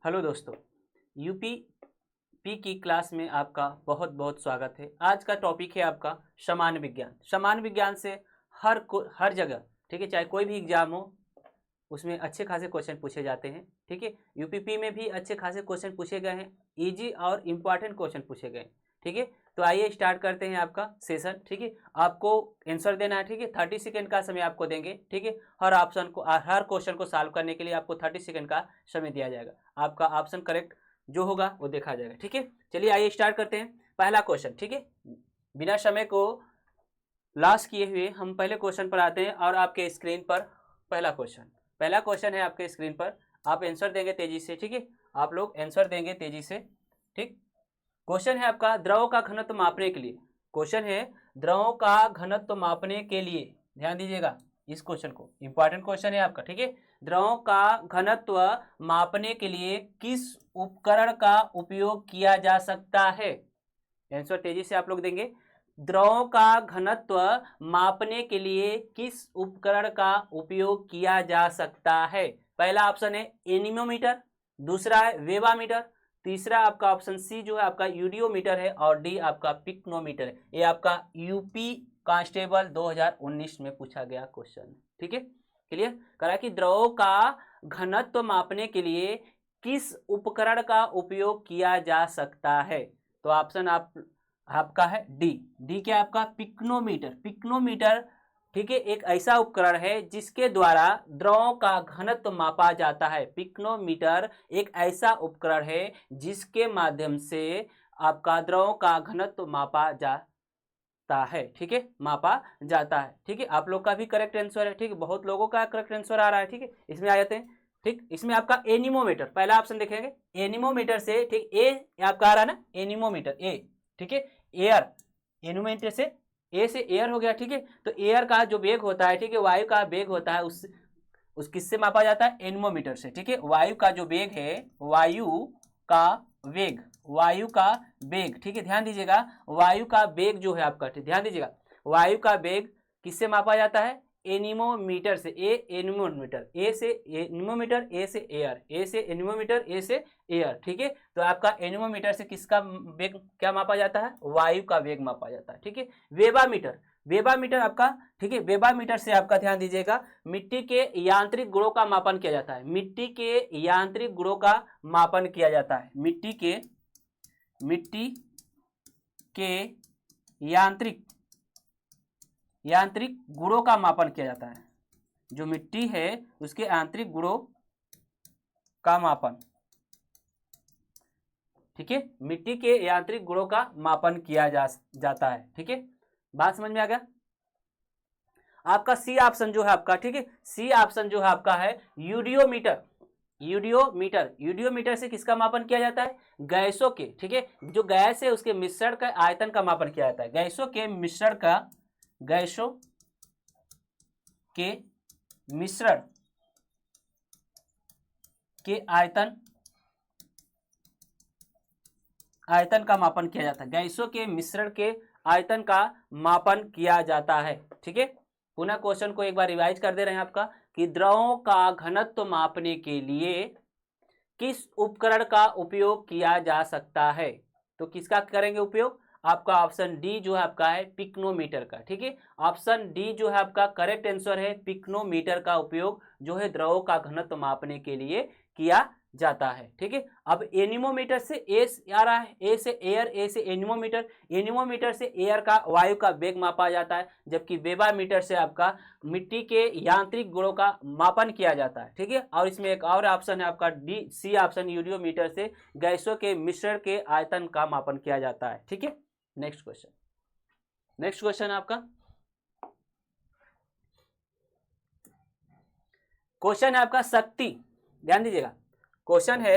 Hello दोस्तों, UP P की class में आपका बहुत बहुत स्वागत है। आज का टॉपिक है आपका सामान्य विज्ञान। सामान्य विज्ञान से हर जगह, ठीक है, चाहे कोई भी एग्जाम हो उसमें अच्छे खासे क्वेश्चन पूछे जाते हैं। ठीक है, यूपीपी में भी अच्छे खासे क्वेश्चन पूछे गए हैं, इजी और इम्पॉर्टेंट क्वेश्चन पूछे गए हैं। ठीक है, तो आइए स्टार्ट करते हैं आपका सेशन। ठीक है, आपको आंसर देना है। ठीक है, 30 सेकेंड का समय आपको देंगे। ठीक है, हर क्वेश्चन को सॉल्व करने के लिए आपको 30 सेकेंड का समय दिया जाएगा। आपका ऑप्शन करेक्ट जो होगा वो देखा जाएगा। ठीक है, चलिए आइए स्टार्ट करते हैं। पहला क्वेश्चन, ठीक है, बिना समय को लॉस किए हुए हम पहले क्वेश्चन पर आते हैं और आपके स्क्रीन पर पहला क्वेश्चन है आपके स्क्रीन पर। आप आंसर देंगे तेजी से। ठीक है, आप लोग आंसर देंगे तेजी से। ठीक, क्वेश्चन है आपका द्रव का घनत्व मापने के लिए। क्वेश्चन है द्रव का घनत्व मापने के लिए, ध्यान दीजिएगा इस क्वेश्चन को, इंपॉर्टेंट क्वेश्चन है आपका। ठीक है, द्रव का घनत्व मापने के लिए किस उपकरण का उपयोग किया जा सकता है? आंसर तेजी से आप लोग देंगे। द्रव का घनत्व मापने के लिए किस उपकरण का उपयोग किया जा सकता है? पहला ऑप्शन है एनीमोमीटर, दूसरा है वेबामीटर, तीसरा आपका ऑप्शन सी जो है आपका यूडियोमीटर है और डी आपका पिक्नोमीटर है। ये आपका यूपी कांस्टेबल 2019 में पूछा गया क्वेश्चन है। ठीक है, क्लियर करा कि द्रव का घनत्व मापने के लिए किस उपकरण का उपयोग किया जा सकता है? तो ऑप्शन आपका है डी क्या आपका पिक्नोमीटर। ठीक है, एक ऐसा उपकरण है जिसके द्वारा द्रव का घनत्व मापा जाता है। पिक्नोमीटर एक ऐसा उपकरण है जिसके माध्यम से आपका द्रव का घनत्व मापा जाता है। ठीक है, मापा जाता है। ठीक है, आप लोग का भी करेक्ट आंसर है। ठीक है, बहुत लोगों का करेक्ट आंसर आ रहा है। ठीक है, इसमें आ जाते हैं। ठीक, इसमें आपका एनीमोमीटर, पहला ऑप्शन देखेंगे एनीमोमीटर से। ठीक, ए आपका आ रहा है ना, एनीमोमीटर ए। ठीक है, एयर, एनीमोमीटर से ए से एयर हो गया। ठीक है, तो एयर का जो वेग होता है, ठीक है, वायु का वेग होता है, उस किससे मापा जाता है? एनीमोमीटर से। ठीक है, वायु का जो वेग है, वायु का वेग, ठीक है, ध्यान दीजिएगा, वायु का वेग जो है आपका, ध्यान दीजिएगा, वायु का वेग किससे मापा जाता है? एनीमोमीटर से। एनीमोमीटर, ए से एनीमोमीटर, ए से एयर, ए से एनीमोमीटर, ए से एयर। ठीक है, तो आपका एनीमोमीटर से किसका वेग क्या मापा जाता है? वायु का वेग मापा जाता है। ठीक है, वेबामीटर आपका, ठीक है, वेबामीटर से आपका ध्यान दीजिएगा मिट्टी के यांत्रिक गुणों का मापन किया जाता है। मिट्टी के यांत्रिक गुणों का मापन किया जाता है। मिट्टी के यांत्रिक गुणों का मापन किया जाता है। जो मिट्टी है उसके यांत्रिक गुणों का मापन, ठीक है, मिट्टी के यांत्रिक गुणों का मापन किया जाता है। ठीक है, बात समझ में आ गया? आपका सी ऑप्शन जो है आपका, ठीक है, सी ऑप्शन जो है आपका है यूडियोमीटर से किसका मापन किया जाता है? गैसों के, ठीक है, जो गैस है उसके मिश्रण का आयतन का मापन किया जाता है। गैसों के मिश्रण के आयतन का मापन किया जाता है। गैसों के मिश्रण के आयतन का मापन किया जाता है। ठीक है, पुनः क्वेश्चन को एक बार रिवाइज कर दे रहे हैं आपका कि द्रवों का घनत्व मापने के लिए किस उपकरण का उपयोग किया जा सकता है? तो किसका करेंगे उपयोग? आपका ऑप्शन डी जो है आपका है पिक्नोमीटर का। ठीक है, ऑप्शन डी जो है आपका करेक्ट आंसर है। पिक्नोमीटर का उपयोग जो है द्रवों का घनत्व मापने के लिए किया जाता है। ठीक है, अब एनीमोमीटर से ए आ रहा है, ए से एयर, ए से एनीमोमीटर से एयर का वायु का वेग मापा जाता है, जबकि वेबामीटर से आपका मिट्टी के यांत्रिक गुणों का मापन किया जाता है। ठीक है, और इसमें एक और ऑप्शन है आपका डी सी ऑप्शन, यूडियोमीटर से गैसों के मिश्रण के आयतन का मापन किया जाता है। ठीक है, नेक्स्ट क्वेश्चन आपका क्वेश्चन है आपका शक्ति, ध्यान दीजिएगा, क्वेश्चन है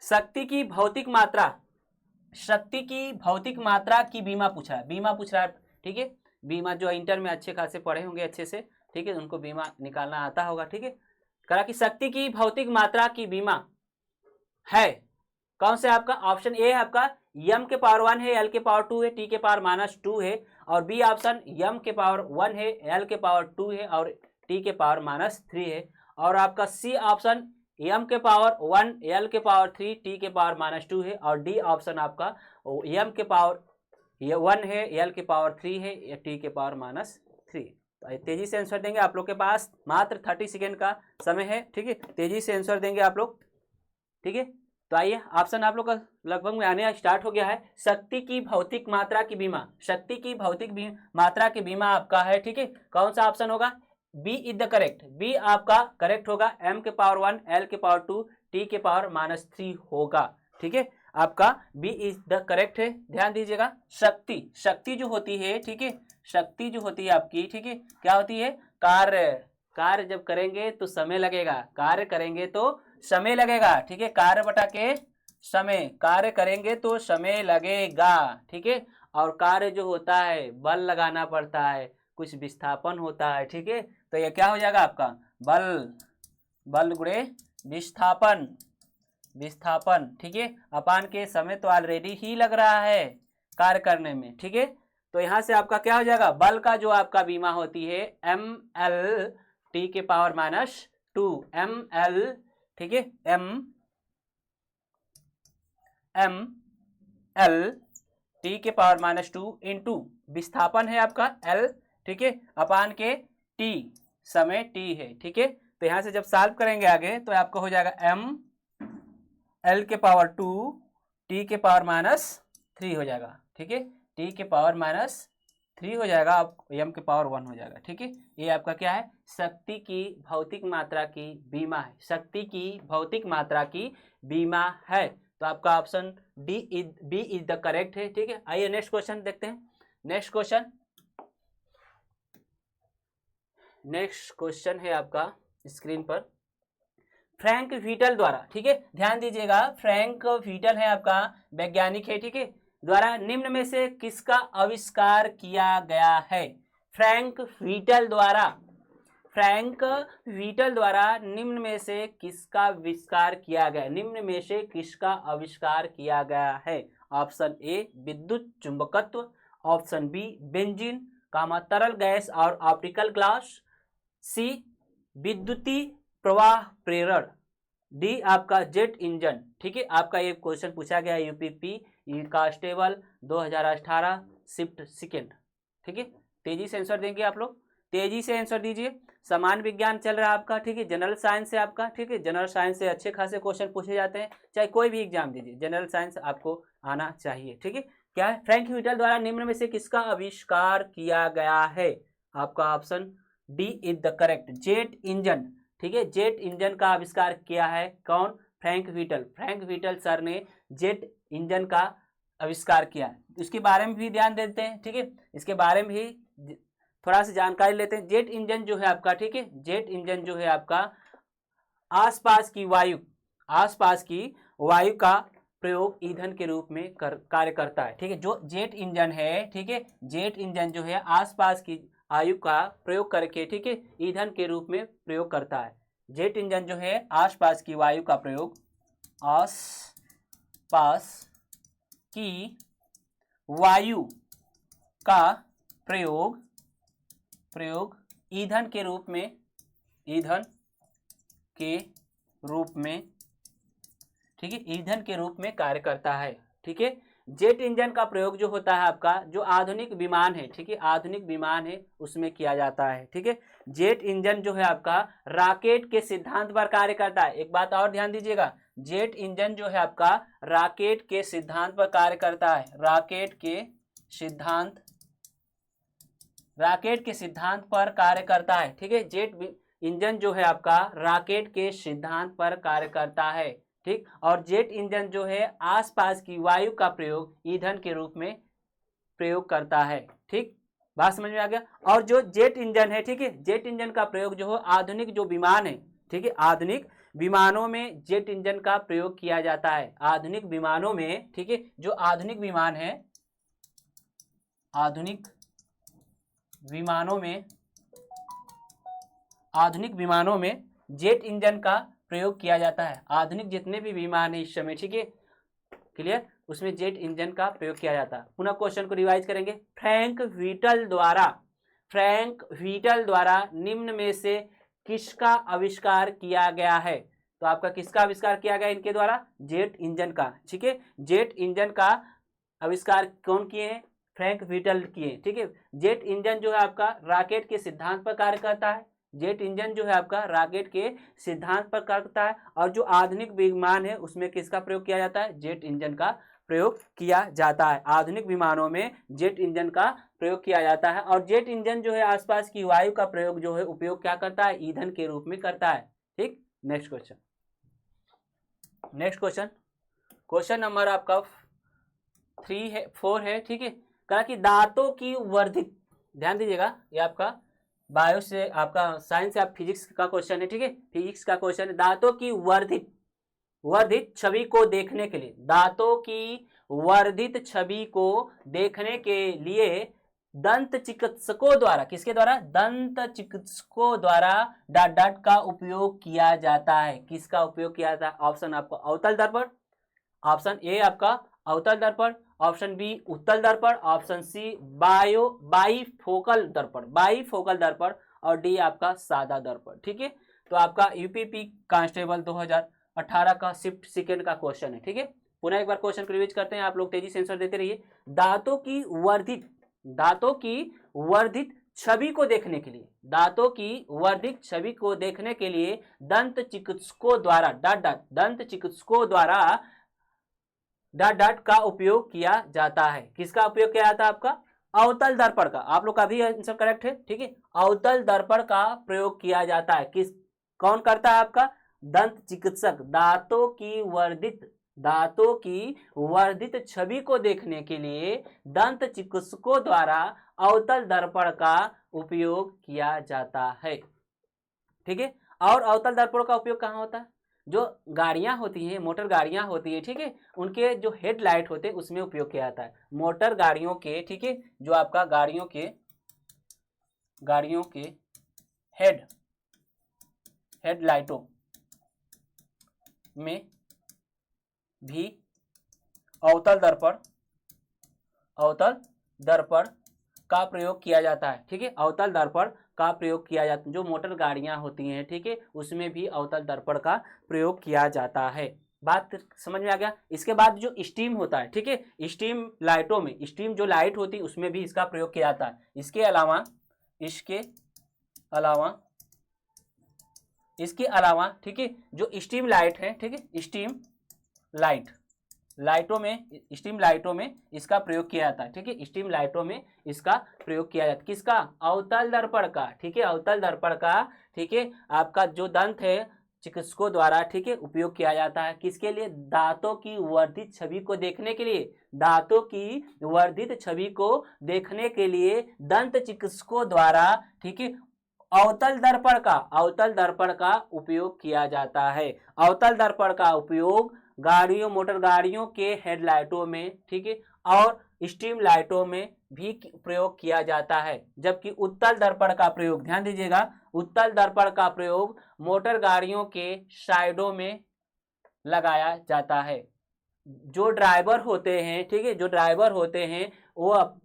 शक्ति की भौतिक मात्रा की बीमा पूछ रहा है। ठीक है, बीमा जो इंटर में अच्छे खासे पढ़े होंगे अच्छे से, ठीक है, उनको बीमा निकालना आता होगा। ठीक है, कहा कि शक्ति की भौतिक मात्रा की बीमा है कौन से? आपका ऑप्शन ए है आपका m के पावर 1 है, l के पावर 2 है, t के पावर -2 है, और बी ऑप्शन m के पावर 1 है, l के पावर 2 है और टी के पावर -3 है। और आपका सी ऑप्शन m के पावर 1 l के पावर 3 t के पावर -2 है। और डी ऑप्शन आपका m के पावर 1 है, l के पावर 3 है, या t के पावर -3। तो तेजी से आंसर देंगे, आप लोग के पास मात्र 30 सेकेंड का समय है, ठीक है। तेजी से आंसर देंगे आप लोग, ठीक है। तो आइए, ऑप्शन आप लोग का लगभग में आने स्टार्ट हो गया है। शक्ति की भौतिक मात्रा की बीमा, शक्ति की भौतिक मात्रा की बीमा आपका है, ठीक है। कौन सा ऑप्शन होगा? B is the correct, B आपका करेक्ट होगा। m के पावर 1 l के पावर 2 t के पावर -3 होगा, ठीक है। आपका बी इज द करेक्ट है। ध्यान दीजिएगा, शक्ति, शक्ति जो होती है, ठीक है, शक्ति जो होती है आपकी, ठीक है, क्या होती है? कार्य, कार्य जब करेंगे तो समय लगेगा, कार्य करेंगे तो समय लगेगा, ठीक है। कार्य बटा के समय, कार्य करेंगे तो समय लगेगा, ठीक है। और कार्य जो होता है बल लगाना पड़ता है, कुछ विस्थापन होता है, ठीक है। तो ये क्या हो जाएगा आपका? बल, बल गुणे विस्थापन, विस्थापन, ठीक है। अपान के समय तो ऑलरेडी ही लग रहा है कार्य करने में, ठीक है। तो यहां से आपका क्या हो जाएगा? बल का जो आपका बीमा होती है ml t के पावर -2 ml, ठीक है, ml t के पावर -2 इंटू विस्थापन है आपका l, ठीक है, अपान के t, समय t है, ठीक है। तो यहां से जब सॉल्व करेंगे आगे तो आपका हो जाएगा m l के पावर 2 t के पावर -3 हो जाएगा, ठीक है। t के पावर -3 हो जाएगा, आप m के पावर 1 हो जाएगा, ठीक है। ये आपका क्या है? शक्ति की भौतिक मात्रा की बीमा है, शक्ति की भौतिक मात्रा की बीमा है। तो आपका option B is the correct है, ठीक है। आइए नेक्स्ट क्वेश्चन देखते हैं। नेक्स्ट क्वेश्चन है आपका स्क्रीन पर, फ्रैंक व्हीटल द्वारा, ठीक है, ध्यान दीजिएगा, फ्रैंक व्हीटल है आपका वैज्ञानिक है, ठीक है, द्वारा निम्न में से किसका आविष्कार किया गया है? फ्रैंक व्हीटल द्वारा, फ्रैंक व्हीटल द्वारा निम्न में से किसका आविष्कार किया गया? निम्न में से किसका आविष्कार किया गया है? ऑप्शन ए विद्युत चुंबकत्व, ऑप्शन बी बेंजीन कामा तरल गैस और ऑप्टिकल ग्लास, सी विद्युतीय प्रवाह प्रेरण, डी आपका जेट इंजन, ठीक है। आपका ये क्वेश्चन पूछा गया यूपीपी कांस्टेबल 2018 शिफ्ट सेकेंड, ठीक है। तेजी से आंसर देंगे आप लोग, तेजी से आंसर दीजिए। सामान्य विज्ञान चल रहा है आपका, ठीक है, जनरल साइंस से आपका, ठीक है, जनरल साइंस से अच्छे खासे क्वेश्चन पूछे जाते हैं, चाहे कोई भी एग्जाम दीजिए, जनरल साइंस आपको आना चाहिए, ठीक है। क्या है? फ्रैंक व्हीटल द्वारा निम्न में से किसका आविष्कार किया गया है? आपका option D is the correct, jet engine, ठीक है, जेट इंजन का आविष्कार किया है कौन? फ्रैंक व्हीटल, फ्रैंक व्हीटल सर ने जेट इंजन का आविष्कार किया है। इसके बारे में भी ध्यान देते हैं, ठीक है, इसके बारे में भी थोड़ा सा जानकारी लेते हैं। जेट इंजन जो है आपका, ठीक है, जेट इंजन जो है आपका आसपास की वायु, आसपास की वायु का प्रयोग ईंधन के रूप में कार्य करता है, ठीक है। जो जेट इंजन है, ठीक है, जेट इंजन जो है आसपास की वायु का प्रयोग करके, ठीक है, ईंधन के रूप में प्रयोग करता है। जेट इंजन जो है आसपास की वायु का प्रयोग, आसपास की वायु का प्रयोग ईंधन के रूप में, ईंधन के रूप में, ठीक है, ईंधन के रूप में कार्य करता है, ठीक है। जेट इंजन का प्रयोग जो होता है आपका, जो आधुनिक विमान है, ठीक है, आधुनिक विमान है उसमें किया जाता है, ठीक है। जेट इंजन जो है आपका रॉकेट के सिद्धांत पर कार्य करता है। एक बात और ध्यान दीजिएगा, जेट इंजन जो है आपका रॉकेट के सिद्धांत पर कार्य करता है, रॉकेट के सिद्धांत पर कार्य करता है, ठीक है। जेट इंजन जो है आपका रॉकेट के सिद्धांत पर कार्य करता है, ठीक। और जेट इंजन जो है आसपास की वायु का प्रयोग ईंधन के रूप में प्रयोग करता है, ठीक। बात समझ में आ गया। और जो जेट इंजन है, ठीक है, जेट इंजन का प्रयोग जो है आधुनिक जो विमान है, ठीक है, आधुनिक विमानों में जेट इंजन का प्रयोग किया जाता है। आधुनिक विमानों में, ठीक है, जो आधुनिक विमान है, आधुनिक विमानों में जेट इंजन का प्रयोग किया जाता है। आधुनिक जितने भी विमान है इस समय, ठीक है, क्लियर, उसमें जेट इंजन का प्रयोग किया जाता है। पुनः क्वेश्चन को रिवाइज करेंगे। फ्रैंक व्हीटल द्वारा फ्रैंक व्हीटल द्वारा निम्न में से किसका आविष्कार किया गया है? तो आपका किसका आविष्कार किया गया इनके द्वारा? जेट इंजन का। ठीक है, जेट इंजन का आविष्कार कौन किए हैं? फ्रैंक व्हीटल किए। ठीक है, जेट इंजन जो है आपका रॉकेट के सिद्धांत पर कार्य करता है। जेट इंजन जो है आपका रॉकेट के सिद्धांत पर कार्य करता है, और जो आधुनिक विमान है उसमें किसका प्रयोग किया जाता है? जेट इंजन का प्रयोग किया जाता है। आधुनिक विमानों में जेट इंजन का प्रयोग किया जाता है, और जेट इंजन जो है आसपास की वायु का प्रयोग जो है उपयोग क्या करता है? ईंधन के रूप में करता है। ठीक, next question. Next question, question number आपका 4 है। ठीक है, कहा कि दांतों की वर्धित, ध्यान दीजिएगा ये आपका बायो से, आपका साइंस से आप फिजिक्स का क्वेश्चन है। ठीक है, फिजिक्स का क्वेश्चन है। दांतों की वर्धित छवि को देखने के लिए, दांतों की वर्धित छवि को देखने के लिए दंत चिकित्सकों द्वारा, किसके द्वारा? दंत चिकित्सकों द्वारा डॉट डॉट का उपयोग किया जाता है। किसका उपयोग किया जाता है? ऑप्शन आपको अवतल दर्पण, ऑप्शन ए आपका अवतल दर्पण, ऑप्शन बी उत्तल दर्पण, ऑप्शन सी बाईफोकल दर्पण, और डी आपका सादा दर्पण। ठीक है, तो आपका यूपीपी कांस्टेबल 2018 का शिफ्ट सेकंड का क्वेश्चन है। ठीक है, पुनः एक बार क्वेश्चन को रिवीज करते हैं, आप लोग तेजी से आंसर देते रहिए। दांतों की वर्धित छवि को देखने के लिए, दांतों की वर्धित छवि को देखने के लिए दंत चिकित्सकों द्वारा डॉट डॉट का उपयोग किया जाता है। किसका उपयोग किया जाता है? आपका अवतल दर्पण का। आप लोग का भी आंसर करेक्ट है। ठीक है, अवतल दर्पण का प्रयोग किया जाता है। कौन करता है? आपका दंत चिकित्सक। दांतों की वर्धित छवि को देखने के लिए दंत चिकित्सकों द्वारा अवतल दर्पण का उपयोग किया जाता है। ठीक है, और अवतल दर्पण का उपयोग कहाँ होता है? जो गाड़ियां होती हैं, मोटर गाड़ियां होती है, ठीक है, उनके जो हेडलाइट होते हैं उसमें उपयोग किया जाता है। मोटर गाड़ियों के, ठीक है, जो आपका गाड़ियों के हेडलाइटों में भी अवतल दर्पण का प्रयोग किया जाता है। ठीक है, अवतल दर्पण का प्रयोग किया जाता है। जो मोटर गाड़ियां होती हैं, ठीक है, उसमें भी अवतल दर्पण का प्रयोग किया जाता है। बात समझ में आ गया? इसके बाद जो स्टीम होता है, ठीक है, स्टीम लाइटों में, स्टीम जो लाइट होती है उसमें भी इसका प्रयोग किया जाता है। इसके अलावा ठीक है, जो स्टीम लाइट है, ठीक है, स्टीम लाइटों में इसका प्रयोग किया जाता है। ठीक है, स्टीम लाइटों में इसका प्रयोग किया जाता है। किसका? अवतल दर्पण का। ठीक है, अवतल दर्पण का, ठीक है, आपका जो दंत है चिकित्सकों द्वारा, ठीक है, उपयोग किया जाता है। किसके लिए? दांतों की वर्धित छवि को देखने के लिए। दांतों की वर्धित छवि को देखने के लिए दंत चिकित्सकों द्वारा, ठीक है, अवतल दर्पण का उपयोग किया जाता है। अवतल दर्पण का उपयोग मोटर गाड़ियों के हेडलाइटों में, ठीक है, और स्टीम लाइटों में भी प्रयोग किया जाता है। जबकि उत्तल दर्पण का प्रयोग, ध्यान दीजिएगा, उत्तल दर्पण का प्रयोग मोटर गाड़ियों के साइडों में लगाया जाता है। जो ड्राइवर होते हैं, ठीक है, जो ड्राइवर होते हैं वो अब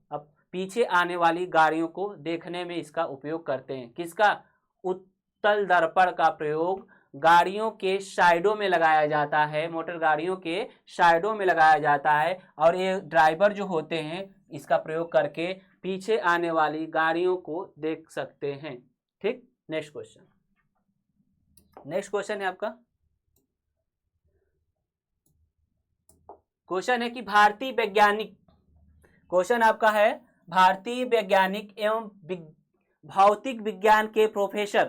पीछे आने वाली गाड़ियों को देखने में इसका उपयोग करते हैं। किसका? उत्तल दर्पण का प्रयोग गाड़ियों के साइडों में लगाया जाता है, मोटर गाड़ियों के साइडों में लगाया जाता है, और ये ड्राइवर जो होते हैं इसका प्रयोग करके पीछे आने वाली गाड़ियों को देख सकते हैं। ठीक, नेक्स्ट क्वेश्चन है आपका। क्वेश्चन है कि भारतीय वैज्ञानिक, क्वेश्चन आपका है भारतीय वैज्ञानिक एवं भौतिक विज्ञान के प्रोफेसर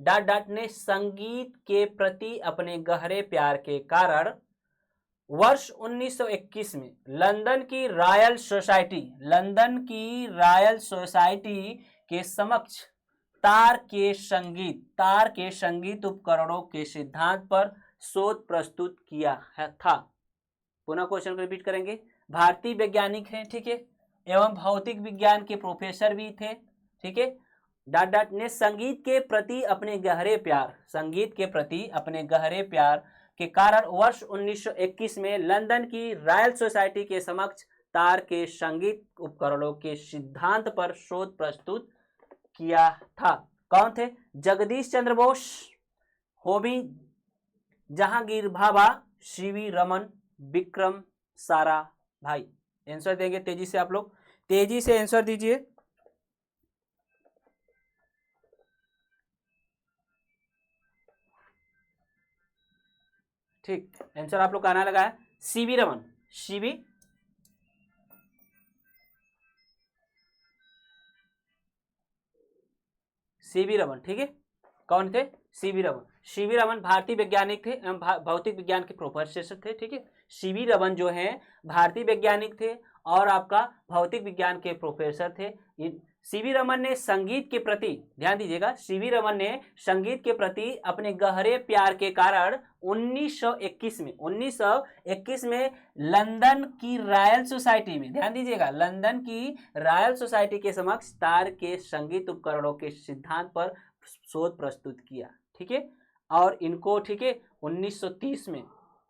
डॉट डॉट ने संगीत के प्रति अपने गहरे प्यार के कारण वर्ष 1921 में लंदन की रॉयल सोसाइटी के समक्ष तार के संगीत उपकरणों के सिद्धांत पर शोध प्रस्तुत किया था। पुनः क्वेश्चन को रिपीट करेंगे। भारतीय वैज्ञानिक हैं, ठीक है, एवं भौतिक विज्ञान के प्रोफेसर भी थे, ठीक है, डॉट डॉट ने संगीत के प्रति अपने गहरे प्यार के कारण वर्ष 1921 में लंदन की रॉयल सोसाइटी के समक्ष तार के संगीत उपकरणों के सिद्धांत पर शोध प्रस्तुत किया था। कौन थे? जगदीश चंद्र बोस, होमी जहांगीर भाभा, सीवी रमन, विक्रम साराभाई। आंसर देंगे तेजी से, आप लोग तेजी से आंसर दीजिए। ठीक, आंसर आप लोग का आना लगा है सीवी रमन, सीवी रमन। ठीक है, कौन थे? सीवी रमन। सीवी रमन भारतीय वैज्ञानिक थे एवं भौतिक विज्ञान के प्रोफेसर थे। ठीक है, सीवी रमन जो हैं भारतीय वैज्ञानिक थे और आपका भौतिक विज्ञान के प्रोफेसर थे। सीवी रमन ने संगीत के प्रति, ध्यान दीजिएगा, सीवी रमन ने संगीत के प्रति अपने गहरे प्यार के कारण 1921 में लंदन की रॉयल सोसाइटी में, ध्यान दीजिएगा, लंदन की रॉयल सोसाइटी के समक्ष तार के संगीत उपकरणों के सिद्धांत पर शोध प्रस्तुत किया। ठीक है, और इनको, ठीक है, 1930 में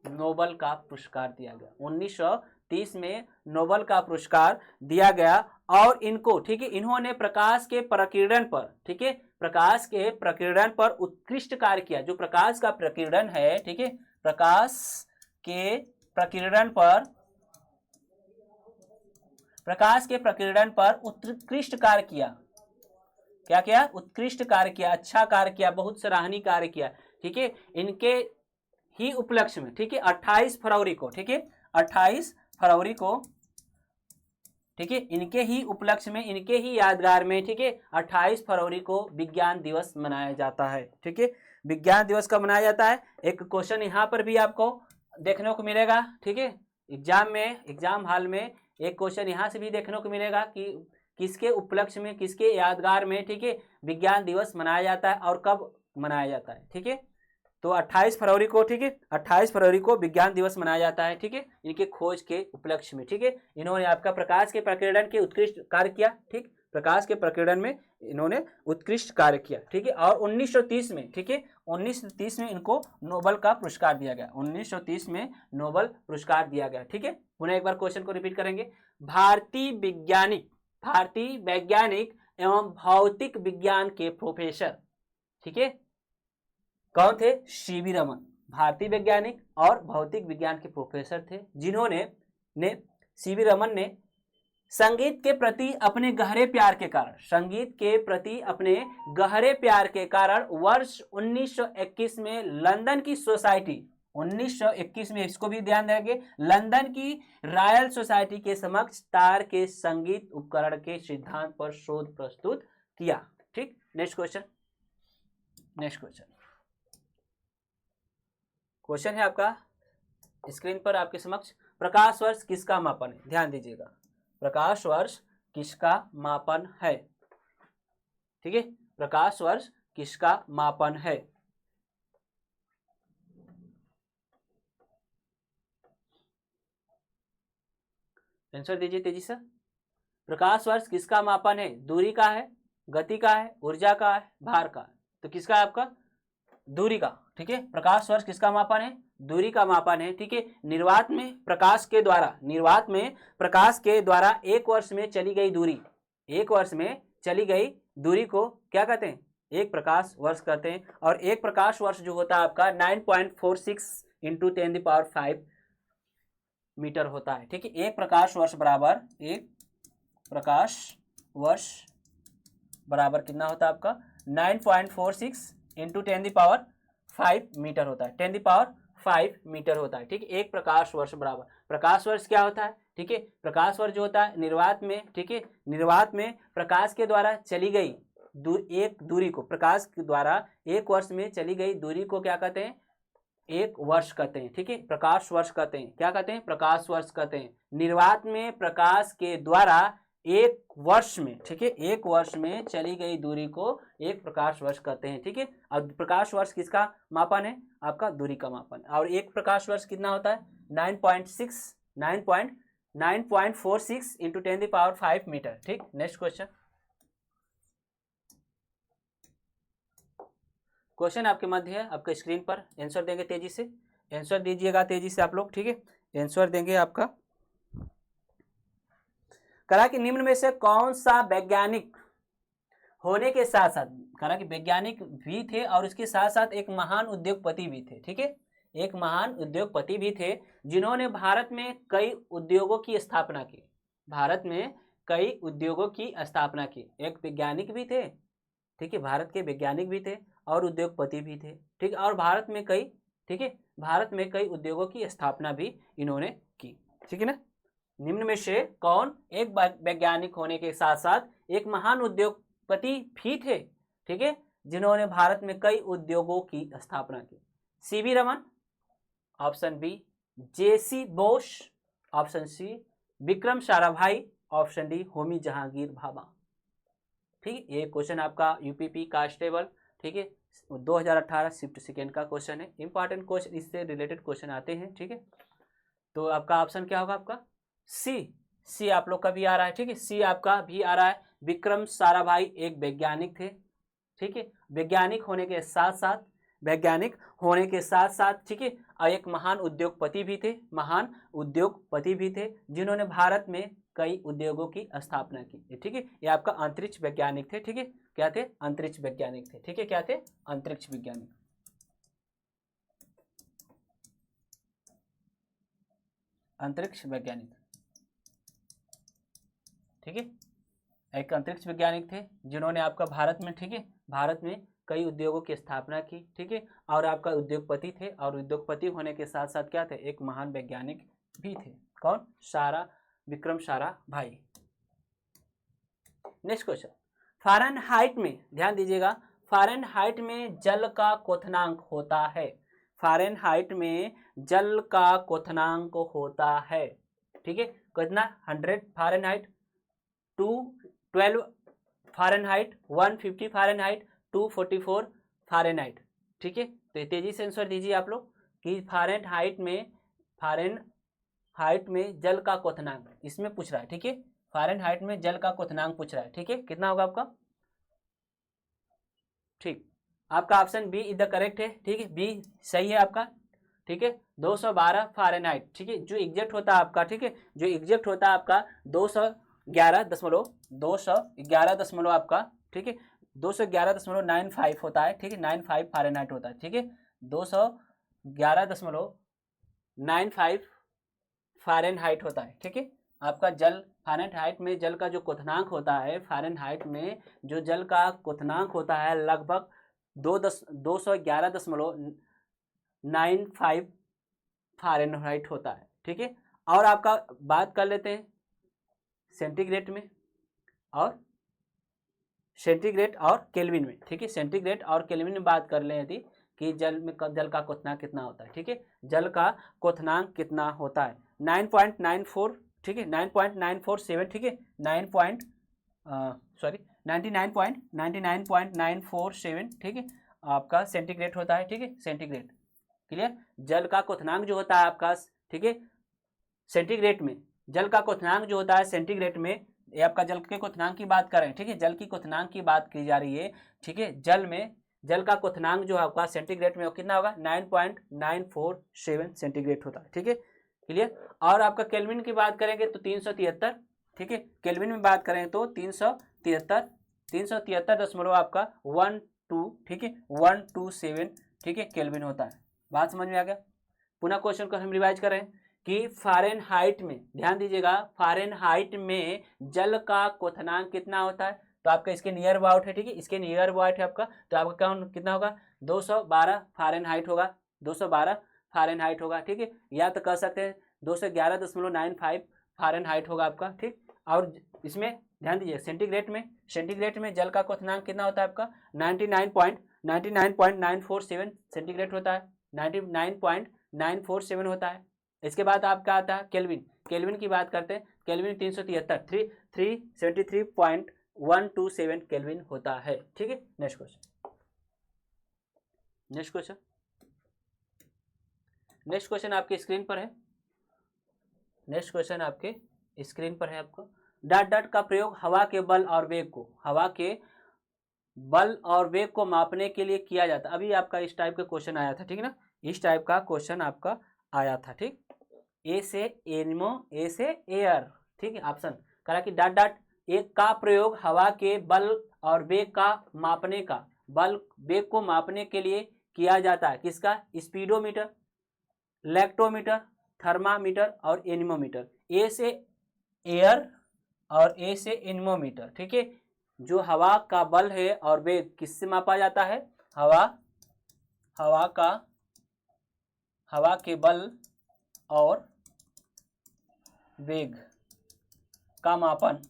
नोबेल का पुरस्कार दिया गया। 1930 में नोबेल का पुरस्कार दिया गया और इनको, ठीक है, इन्होंने प्रकाश के प्रकीर्णन पर, ठीक है, प्रकाश के प्रकीर्णन पर उत्कृष्ट कार्य किया। जो प्रकाश का प्रकीर्णन है, ठीक है, प्रकाश के प्रकीर्णन पर उत्कृष्ट कार्य किया। क्या किया? उत्कृष्ट कार्य किया, अच्छा कार्य किया, बहुत सराहनीय कार्य किया। ठीक है, इनके ही उपलक्ष्य में, ठीक है, 28 फरवरी को, ठीक है, 28 फरवरी को, ठीक है, इनके ही उपलक्ष्य में, इनके ही यादगार में, ठीक है, 28 फरवरी को विज्ञान दिवस मनाया जाता है। ठीक है, विज्ञान दिवस कब मनाया जाता है? एक क्वेश्चन यहाँ पर भी आपको देखने को मिलेगा। ठीक है, एग्जाम हॉल में एक क्वेश्चन यहाँ से भी देखने को मिलेगा कि किसके उपलक्ष्य में, किसके यादगार में, ठीक है, विज्ञान दिवस मनाया जाता है और कब मनाया जाता है। ठीक है, तो 28 फरवरी को, ठीक है, 28 फरवरी को विज्ञान दिवस मनाया जाता है। ठीक है, इनके खोज के उपलक्ष्य में। ठीक है, इन्होंने आपका प्रकाश के प्रकीर्णन के उत्कृष्ट कार्य किया। ठीक, प्रकाश के प्रकीर्णन में इन्होंने उत्कृष्ट कार्य किया। ठीक है, और 1930 में, ठीक है, 1930 में इनको नोबेल का पुरस्कार दिया गया। 1930 में नोबेल पुरस्कार दिया गया। ठीक है, पुनः एक बार क्वेश्चन को रिपीट करेंगे। भारतीय वैज्ञानिक एवं भौतिक विज्ञान के प्रोफेसर, ठीक है, कौन थे? सीवी रमन, भारतीय वैज्ञानिक और भौतिक विज्ञान के प्रोफेसर थे, जिन्होंने सीवी रमन ने संगीत के प्रति अपने गहरे प्यार के कारण वर्ष 1921 में लंदन की सोसाइटी, 1921 में, इसको भी ध्यान देंगे, लंदन की रॉयल सोसाइटी के समक्ष तार के संगीत उपकरण के सिद्धांत पर शोध प्रस्तुत किया। ठीक, नेक्स्ट क्वेश्चन है आपका स्क्रीन पर आपके समक्ष। प्रकाश वर्ष किसका मापन है? ध्यान दीजिएगा, प्रकाश वर्ष किसका मापन है? ठीक है, प्रकाश वर्ष किसका मापन है? आंसर दीजिए तेजी से। प्रकाश वर्ष किसका मापन है? दूरी का है, गति का है, ऊर्जा का है, भार का है? तो किसका है आपका? दूरी का। ठीक है, प्रकाश वर्ष किसका मापन है? दूरी का मापन है। ठीक है, निर्वात में प्रकाश के द्वारा एक वर्ष में चली गई दूरी को क्या कहते हैं? एक प्रकाश वर्ष कहते हैं। और एक प्रकाश वर्ष जो होता है आपका 9.46 इंटू 10⁵ मीटर होता है। ठीक है, एक प्रकाश वर्ष बराबर कितना होता है आपका? 9.46 इंटू 10⁵ मीटर होता है, 10⁵ मीटर होता है। ठीक है, एक प्रकाश वर्ष बराबर, प्रकाश वर्ष क्या होता है? ठीक है, प्रकाश वर्ष जो होता है निर्वात में, ठीक है, निर्वात में प्रकाश के द्वारा चली गई एक दूरी को, प्रकाश के द्वारा एक वर्ष में चली गई दूरी को क्या कहते हैं? एक वर्ष कहते हैं। ठीक है, प्रकाश वर्ष कहते हैं। क्या कहते हैं? प्रकाश वर्ष कहते हैं। निर्वात में प्रकाश के द्वारा एक वर्ष में, ठीक है, एक वर्ष में चली गई दूरी को एक प्रकाश वर्ष कहते हैं। ठीक है, अब प्रकाश वर्ष किसका मापन है? आपका दूरी का मापन। और एक प्रकाश वर्ष कितना होता है? 9.46 इंटू 10⁵ मीटर। ठीक, नेक्स्ट क्वेश्चन आपके मध्य है, आपके स्क्रीन पर। आंसर देंगे तेजी से। आंसर दीजिएगा तेजी से आप लोग, ठीक है। आंसर देंगे आपका, करा कि निम्न में से कौन सा वैज्ञानिक होने के साथ साथ, करा कि वैज्ञानिक भी थे और उसके साथ साथ एक महान उद्योगपति भी थे, ठीक है। एक महान उद्योगपति भी थे जिन्होंने भारत में कई उद्योगों की स्थापना की। भारत में कई उद्योगों की स्थापना की। एक वैज्ञानिक भी थे, ठीक है, भारत के वैज्ञानिक भी थे और उद्योगपति भी थे, ठीक है। और भारत में कई, ठीक है, भारत में कई उद्योगों की स्थापना भी इन्होंने की, ठीक है ना। निम्न में से कौन एक वैज्ञानिक होने के साथ साथ एक महान उद्योगपति भी थे, ठीक है, जिन्होंने भारत में कई उद्योगों की स्थापना की? CV Raman, option B JC Bose, option C Vikram Sarabhai, option D Homi Jehangir Bhabha. ठीक है, ये क्वेश्चन आपका यूपीपी कांस्टेबल, ठीक है, 2018 शिफ्ट सेकेंड का क्वेश्चन है। इंपॉर्टेंट क्वेश्चन, इससे रिलेटेड क्वेश्चन आते हैं, ठीक है। तो आपका ऑप्शन क्या होगा? आपका सी आप लोग का भी आ रहा है, ठीक है, सी आपका भी आ रहा है। विक्रम साराभाई एक वैज्ञानिक थे, ठीक है, वैज्ञानिक होने के साथ साथ, वैज्ञानिक होने के साथ साथ, ठीक है, और एक महान उद्योगपति भी थे, महान उद्योगपति भी थे जिन्होंने भारत में कई उद्योगों की स्थापना की, ठीक है। ये आपका अंतरिक्ष वैज्ञानिक थे, ठीक है, क्या थे? अंतरिक्ष वैज्ञानिक थे, ठीक है, क्या थे? अंतरिक्ष वैज्ञानिक, अंतरिक्ष वैज्ञानिक, ठीक है, एक अंतरिक्ष वैज्ञानिक थे जिन्होंने आपका भारत में, ठीक है, भारत में कई उद्योगों की स्थापना की, ठीक है, और आपका उद्योगपति थे, और उद्योगपति होने के साथ साथ क्या थे? एक महान वैज्ञानिक भी थे। कौन? Vikram Sarabhai. Next question, Fahrenheit में, ध्यान दीजिएगा, फ़ारेनहाइट में जल का क्वथनांक होता है। फ़ारेनहाइट में जल का क्वथनांक होता है, ठीक है, कितना? 100 फ़ारेनहाइट, 212 फ़ारेनहाइट, 150 फ़ारेनहाइट, 244 फ़ारेनहाइट, ठीक है। तो तेजी से आंसर दीजिए आप लोग कि फ़ारेनहाइट में जल का क्वथनांक इसमें पूछ रहा है, ठीक है, फ़ारेनहाइट में जल का क्वथनांक पूछ रहा है, ठीक है, कितना होगा आपका? ठीक, आपका option B is the correct है, ठीक है, बी सही है आपका, ठीक है, 212 फ़ारेनहाइट, ठीक है, जो एग्जैक्ट होता है आपका, ठीक है, जो एग्जैक्ट होता है आपका 211 आपका, ठीक है, 211.95 होता है, ठीक है, 95 फ़ारेनहाइट होता है, ठीक है, 211.95 फ़ारेनहाइट होता है, ठीक है। आपका जल फ़ारेनहाइट में जल का जो क्वथनांक होता है, फ़ारेनहाइट में जो जल का क्वथनांक होता है लगभग 211.95 फ़ारेनहाइट होता है, ठीक है। और आपका बात कर लेते हैं सेंटीग्रेड में और सेंटीग्रेड और केल्विन में, ठीक है, सेंटीग्रेड और केल्विन में बात कर लें यदि कि जल का क्वथनांक कितना होता है, ठीक है, जल का क्वथनांक कितना होता है? 9.94, ठीक है, 9.947, ठीक है, 99.947, ठीक है, आपका सेंटीग्रेड होता है, ठीक है, सेंटीग्रेड, क्लियर। जल का क्वथनांक जो होता है आपका, ठीक है, सेंटीग्रेड में जल का क्वथनांक जो होता है सेंटीग्रेड में, ये आपका जल के क्वथनांक की बात कर रहे हैं, ठीक है, जल की क्वथनांक की बात की जा रही है, ठीक है, जल में जल का क्वथनांक जो है आपका सेंटीग्रेड में कितना होगा? 9.947 सेंटीग्रेड होता है, ठीक है, क्लियर। और आपका केल्विन की बात करेंगे तो 373, ठीक है, केल्विन में बात करें तो 373 आपका 12, ठीक है, 127, ठीक है, केल्विन होता है। बात समझ में आ गया? पुनः क्वेश्चन को हम रिवाइज करें कि फ़ारेनहाइट में, ध्यान दीजिएगा, फ़ारेनहाइट में जल का क्वथनांक कितना होता है? तो आपका इसके नियर अबाउट है, ठीक है, इसके नियर अबाउट है आपका, तो आपका कितना होगा? 212 फ़ारेनहाइट होगा, 212 फ़ारेनहाइट होगा, ठीक है, या तो कह सकते हैं 211.95 फ़ारेनहाइट होगा आपका, ठीक। और इसमें ध्यान दीजिए सेंटीग्रेड में जल का क्वथनांक कितना होता है आपका? 99.947 सेंटीग्रेड होता है, 99.947 होता है। इसके बाद आपका आता है केल्विन की बात करते हैं, केल्विन 373.127 केल्विन होता है, ठीक है। नेक्स्ट क्वेश्चन आपके स्क्रीन पर है, नेक्स्ट क्वेश्चन आपके स्क्रीन पर है आपको। डॉट का प्रयोग हवा के बल और वेग को मापने के लिए किया जाता है। अभी आपका इस टाइप का क्वेश्चन आया था, ठीक है ना, इस टाइप का क्वेश्चन आपका आया था। ठीक, ए से एनिमो, ए से एयर। ठीक है, ऑप्शन करा कि डॉट डॉट एक का प्रयोग हवा के बल और वेग का मापने का, बल वेग को मापने के लिए किया जाता है। किसका? स्पीडोमीटर, लैक्टोमीटर, थर्मामीटर और एनीमोमीटर। ए से एयर और ए से एनीमोमीटर। ठीक है, जो हवा का बल है और वेग किससे मापा जाता है? हवा के बल और वेग का मापन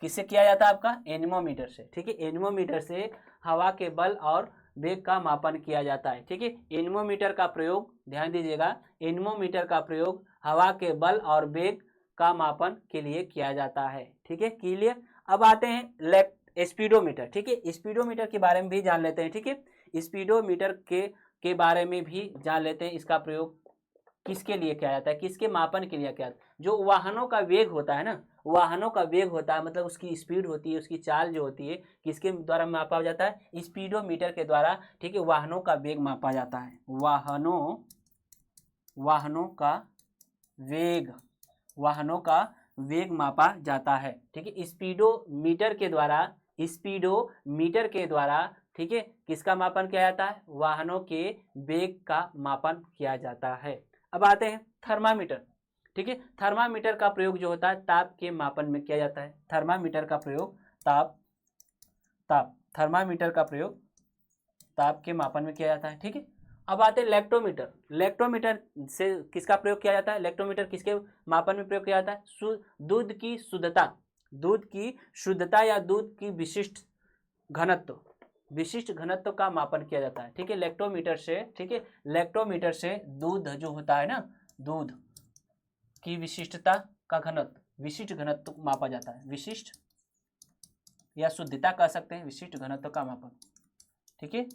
किससे किया जाता है? आपका एनीमोमीटर से। ठीक है, एनीमोमीटर से हवा के बल और वेग का मापन किया जाता है। ठीक है, एनीमोमीटर का प्रयोग, ध्यान दीजिएगा, एनीमोमीटर का प्रयोग हवा के बल और वेग का मापन के लिए किया जाता है। ठीक है, क्लियर। अब आते हैं स्पीडोमीटर। ठीक है, स्पीडोमीटर के बारे में भी जान लेते हैं। ठीक है, स्पीडोमीटर के बारे में भी जान लेते हैं। इसका प्रयोग किसके लिए किया जाता है? किसके मापन के लिए किया जाता है? जो वाहनों का वेग होता है ना, वाहनों का वेग होता है, मतलब उसकी स्पीड होती है, उसकी चाल जो होती है, किसके द्वारा मापा जाता है? स्पीडोमीटर के द्वारा। ठीक है, वाहनों का वेग मापा जाता है। वाहनों का वेग मापा जाता है। ठीक है, स्पीडोमीटर के द्वारा ठीक है, किसका मापन किया जाता है? वाहनों के वेग का मापन किया जाता है। अब आते हैं थर्मामीटर। ठीक है, थर्मामीटर का प्रयोग जो होता है ताप के मापन में किया जाता है। थर्मामीटर का प्रयोग थर्मामीटर का प्रयोग ताप के मापन में किया जाता है। ठीक है, अब आते हैं लैक्टोमीटर। लैक्टोमीटर से किसका प्रयोग किया जाता है? लैक्टोमीटर किसके मापन में प्रयोग किया जाता है? दूध की शुद्धता या दूध की विशिष्ट घनत्व का मापन किया जाता है। ठीक है, लैक्टोमीटर से। ठीक है, लैक्टोमीटर से दूध जो होता है ना, दूध की विशिष्ट घनत्व मापा जाता है। विशिष्ट या शुद्धता कह सकते हैं, विशिष्ट घनत्व का मापन। ठीक है,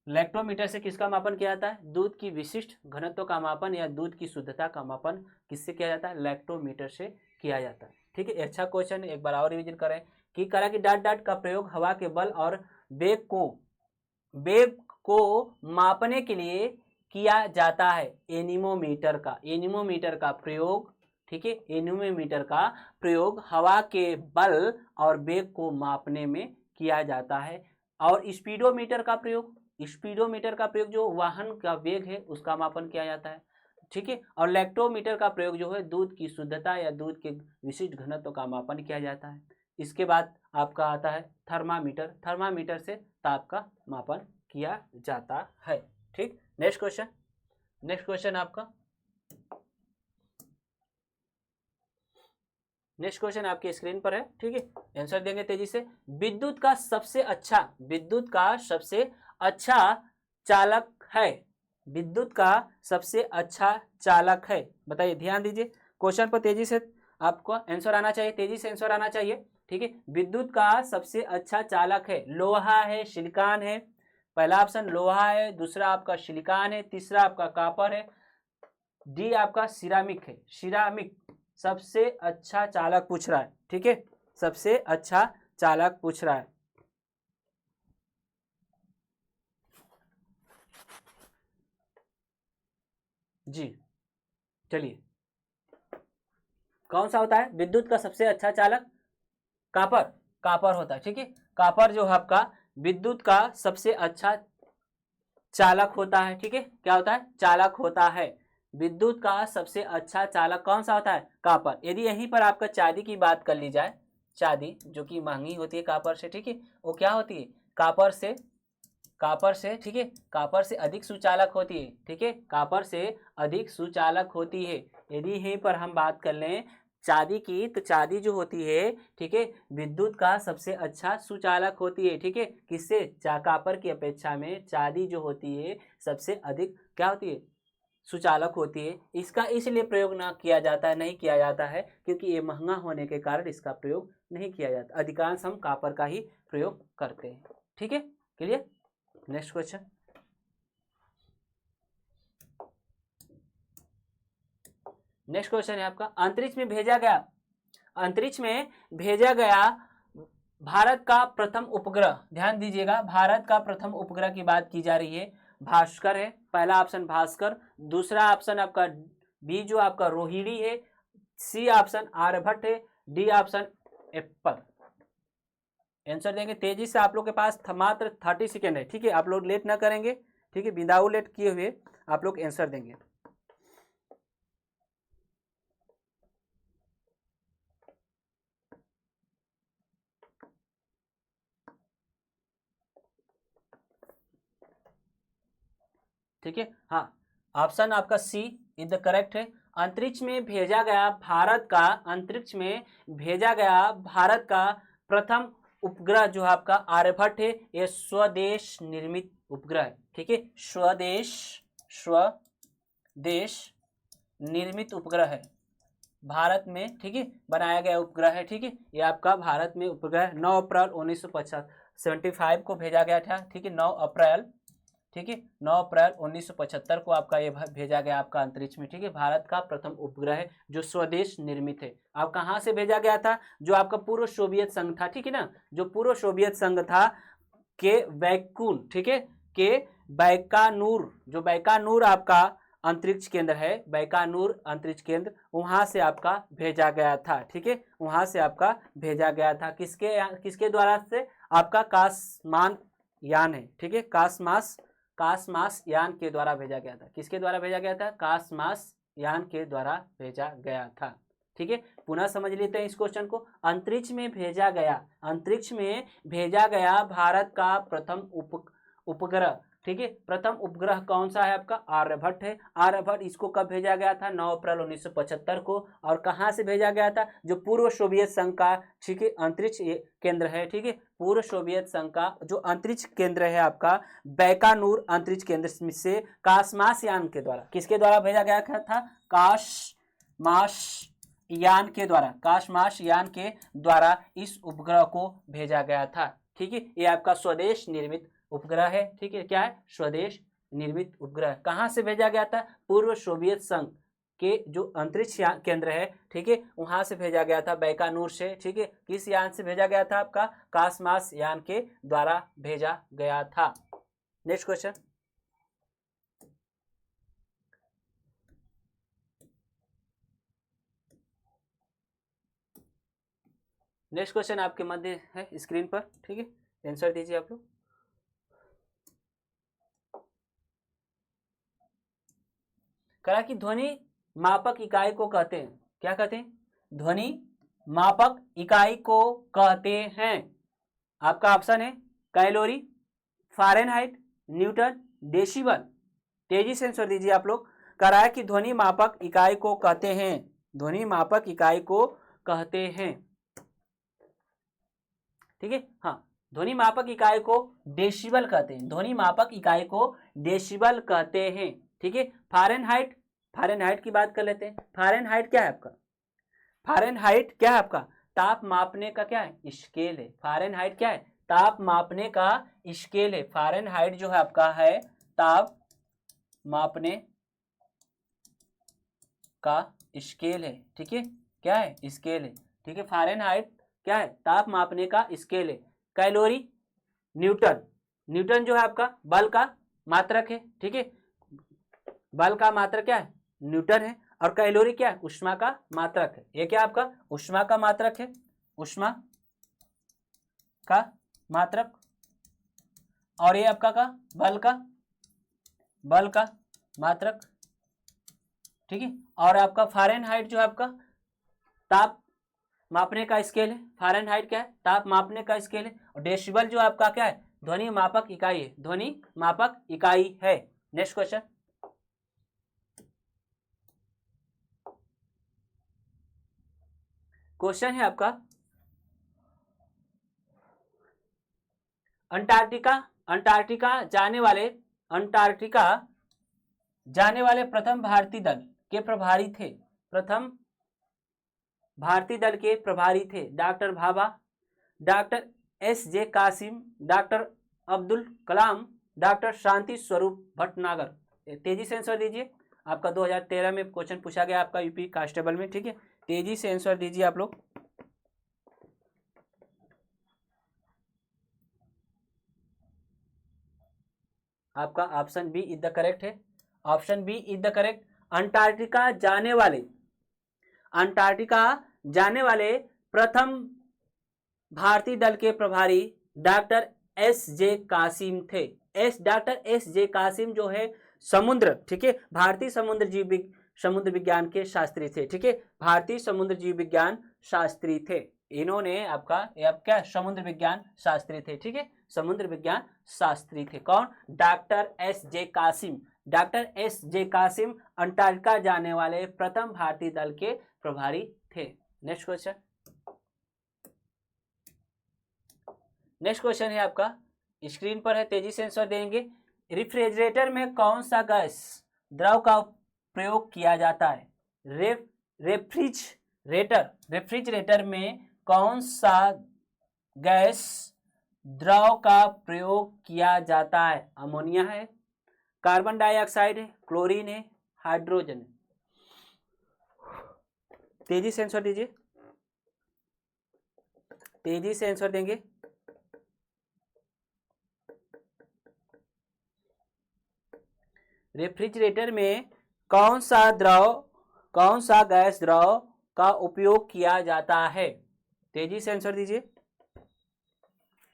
लैक्टोमीटर से किसका मापन किया जाता है? दूध की विशिष्ट घनत्व का मापन या दूध की शुद्धता का मापन किससे किया जाता है? लैक्टोमीटर से किया जाता है। ठीक है, अच्छा क्वेश्चन, एक बार और रिवीजन करें कि डॉट डॉट का प्रयोग हवा के बल और वेग को मापने के लिए किया जाता है। एनीमोमीटर का प्रयोग। ठीक है, एनीमोमीटर का प्रयोग हवा के बल और वेग को मापने में किया जाता है। और स्पीडोमीटर का प्रयोग जो वाहन का वेग है उसका मापन किया जाता है। ठीक है, और लैक्टोमीटर का प्रयोग जो है दूध की शुद्धता या दूध के विशिष्ट घनत्व का मापन किया जाता है। इसके बाद आपका आता है थर्मामीटर से ताप का मापन किया जाता है। ठीक, नेक्स्ट क्वेश्चन आपके स्क्रीन पर है। ठीक है, आंसर देंगे तेजी से। विद्युत का सबसे अच्छा चालक है। बताइए, ध्यान दीजिए क्वेश्चन पर, तेजी से आपको आंसर आना चाहिए। ठीक है, विद्युत का सबसे अच्छा चालक है। लोहा है, सिलिकॉन है। पहला ऑप्शन लोहा है, दूसरा आपका सिलिकॉन है, तीसरा आपका कॉपर है, डी आपका सिरामिक है। सिरामिक सबसे अच्छा चालक पूछ रहा है। ठीक है, सबसे अच्छा चालक पूछ रहा है। जी, चलिए, कौन सा होता है विद्युत का सबसे अच्छा चालक? कॉपर होता है। ठीक है, कॉपर जो है आपका विद्युत का सबसे अच्छा चालक होता है। ठीक है, क्या होता है? चालक होता है। विद्युत का सबसे अच्छा चालक कौन सा होता है? कॉपर। यदि यहीं पर आपका चांदी की बात कर ली जाए, चांदी जो कि महंगी होती है कॉपर से, ठीक है, वो क्या होती है? कॉपर से ठीक है, कॉपर से अधिक सुचालक होती है। ठीक है, कॉपर से अधिक सुचालक होती है। यदि यहीं पर हम बात कर लें चांदी की, तो चांदी जो होती है, ठीक है, विद्युत का सबसे अच्छा सुचालक होती है। ठीक है, किससे? कॉपर की अपेक्षा में चांदी जो होती है सबसे अधिक क्या होती है? सुचालक होती है। इसका इसलिए प्रयोग नहीं किया जाता है क्योंकि ये महंगा होने के कारण इसका प्रयोग नहीं किया जाता। अधिकांश हम कॉपर का ही प्रयोग करते हैं। ठीक है, क्लियर। नेक्स्ट क्वेश्चन है आपका, अंतरिक्ष में भेजा गया भारत का प्रथम उपग्रह। ध्यान दीजिएगा, भारत का प्रथम उपग्रह की बात की जा रही है। भास्कर है, पहला ऑप्शन भास्कर, दूसरा ऑप्शन आपका बी जो आपका रोहिणी है, सी ऑप्शन आर्यभट्ट है, डी ऑप्शन एप्पल। आंसर देंगे तेजी से, आप लोग के पास मात्र 30 सेकेंड है, ठीक है, आप लोग लेट ना करेंगे, ठीक है, विदाउट लेट किए हुए आप लोग आंसर देंगे। ठीक है, हाँ, ऑप्शन आपका सी इज द करेक्ट है। अंतरिक्ष में भेजा गया भारत का, अंतरिक्ष में भेजा गया भारत का प्रथम उपग्रह जो आपका आर्यभट्ट है, यह स्वदेश निर्मित उपग्रह है, ठीक है, स्वदेश निर्मित उपग्रह है, भारत में, ठीक है, बनाया गया उपग्रह है, ठीक है, ये आपका भारत में उपग्रह 9 अप्रैल 1975 को भेजा गया था, ठीक है, 9 अप्रैल, ठीक है, 9 अप्रैल 1975 को आपका ये भेजा गया आपका अंतरिक्ष में, ठीक है, भारत का प्रथम उपग्रह है जो स्वदेश निर्मित है। अब कहाँ से भेजा गया था? जो आपका पूर्व सोवियत संघ था, ठीक है ना, जो पूर्व सोवियत संघ था के वैकून, ठीक है, के बैकानूर, जो बैकानूर आपका अंतरिक्ष केंद्र है, बैकानूर अंतरिक्ष केंद्र, वहां से आपका भेजा गया था, ठीक है, वहां से आपका भेजा गया था। किसके द्वारा से? आपका कासमान यान है, ठीक है, कासमास यान के द्वारा भेजा गया था। किसके द्वारा भेजा गया था? कासमास यान के द्वारा भेजा गया था, ठीक है। पुनः समझ लेते हैं इस क्वेश्चन को। अंतरिक्ष में भेजा गया, अंतरिक्ष में भेजा गया भारत का प्रथम उपग्रह, ठीक है, प्रथम उपग्रह कौन सा है? आपका आर्यभट्ट है। आर्यभट्ट, इसको कब भेजा गया था? 9 अप्रैल 1975 को। और कहाँ से भेजा गया था? जो पूर्व सोवियत संघ का, ठीक है, अंतरिक्ष केंद्र है, ठीक है, पूर्व सोवियत संघ का जो अंतरिक्ष केंद्र है आपका बैकानूर अंतरिक्ष केंद्र से कासमास यान के द्वारा, किसके द्वारा भेजा गया था? कासमास यान के द्वारा, कासमास यान के द्वारा इस उपग्रह को भेजा गया था, ठीक है। ये आपका स्वदेश निर्मित उपग्रह है, ठीक है, क्या है? स्वदेश निर्मित उपग्रह। कहाँ से भेजा गया था? पूर्व सोवियत संघ के जो अंतरिक्ष केंद्र है, ठीक है, वहां से भेजा गया था, बैकानूर से, ठीक है। किस यान से भेजा गया था? आपका कासमास यान के द्वारा भेजा गया था। नेक्स्ट क्वेश्चन, नेक्स्ट क्वेश्चन आपके मध्य है स्क्रीन पर, ठीक है, आंसर दीजिए आप लोग। कहा कि ध्वनि मापक इकाई को कहते हैं, क्या कहते हैं? ध्वनि मापक इकाई को कहते हैं। आपका ऑप्शन है कैलोरी, फारेनहाइट, न्यूटन, डेसिबल। तेजी से आंसर दीजिए आप लोग। कह रहा है कि ध्वनि मापक इकाई को कहते हैं, ध्वनि मापक इकाई को कहते हैं, ठीक है, हाँ, ध्वनि मापक इकाई को डेसिबल कहते हैं, ध्वनि मापक इकाई को डेसिबल कहते हैं, ठीक है। फारेनहाइट, फारेनहाइट की बात कर लेते हैं। फारेनहाइट क्या है आपका? फारेनहाइट क्या है आपका? ताप मापने का क्या है? स्केल है। फारेनहाइट क्या है? ताप मापने का स्केल है। फारेनहाइट जो है आपका है ताप मापने का स्केल है, ठीक है, क्या है? स्केल है, ठीक है। फारेनहाइट क्या है? ताप मापने का स्केल है। कैलोरी, न्यूटन, न्यूटन जो है आपका बल का मात्रक है, ठीक है, बल का मात्रक क्या है? न्यूटन है। और कैलोरी क्या है? ऊष्मा का मात्रक है। ये क्या आपका? ऊष्मा का मात्रक है, ऊष्मा का मात्रक। और ये आपका का बल का मात्रक, ठीक है। और आपका फारेनहाइट जो है आपका ताप मापने का स्केल है। फारेनहाइट क्या है? ताप मापने का स्केल है। और डेसिबल जो आपका क्या है? ध्वनि मापक इकाई है, ध्वनि मापक इकाई है। नेक्स्ट क्वेश्चन, क्वेश्चन है आपका अंटार्कटिका, अंटार्कटिका जाने वाले प्रथम भारतीय दल के प्रभारी थे, प्रथम भारतीय दल के प्रभारी थे doctor Bhabha, doctor SJ. Kasim, doctor Abdul Kalam, doctor Shanti Swarup Bhatnagar. तेजी से आंसर दीजिए। आपका 2013 में क्वेश्चन पूछा गया आपका यूपी कांस्टेबल में, ठीक है, तेजी से आंसर दीजिए आप लोग। आपका option B is the correct है, option B is the correct. Antarctica जाने वाले प्रथम भारतीय दल के प्रभारी डॉक्टर एस जे कासिम थे। डॉक्टर एस जे कासिम जो है समुद्र, ठीक है, भारतीय समुद्र विज्ञान के शास्त्री थे, ठीक है, भारतीय समुद्र जीव विज्ञान शास्त्री थे। इन्होंने आपका क्या समुद्र विज्ञान शास्त्री थे, ठीक है, समुद्र विज्ञान शास्त्री थे। कौन? Doctor S J Qasim. Doctor S J Qasim Antarctica जाने वाले प्रथम भारतीय दल के प्रभारी थे। नेक्स्ट क्वेश्चन, नेक्स्ट क्वेश्चन है आपका, स्क्रीन पर है, तेजी से आंसर देंगे। रेफ्रिजरेटर में कौन सा गैस द्रव का प्रयोग किया जाता है? रेफ्रिजरेटर में कौन सा गैस द्रव का प्रयोग किया जाता है? अमोनिया है, कार्बन डाइऑक्साइड है, क्लोरीन है, हाइड्रोजन है। तेजी से आंसर दीजिए, तेजी से आंसर देंगे। रेफ्रिजरेटर में कौन सा गैस द्रव का उपयोग किया जाता है? तेजी से आंसर दीजिए।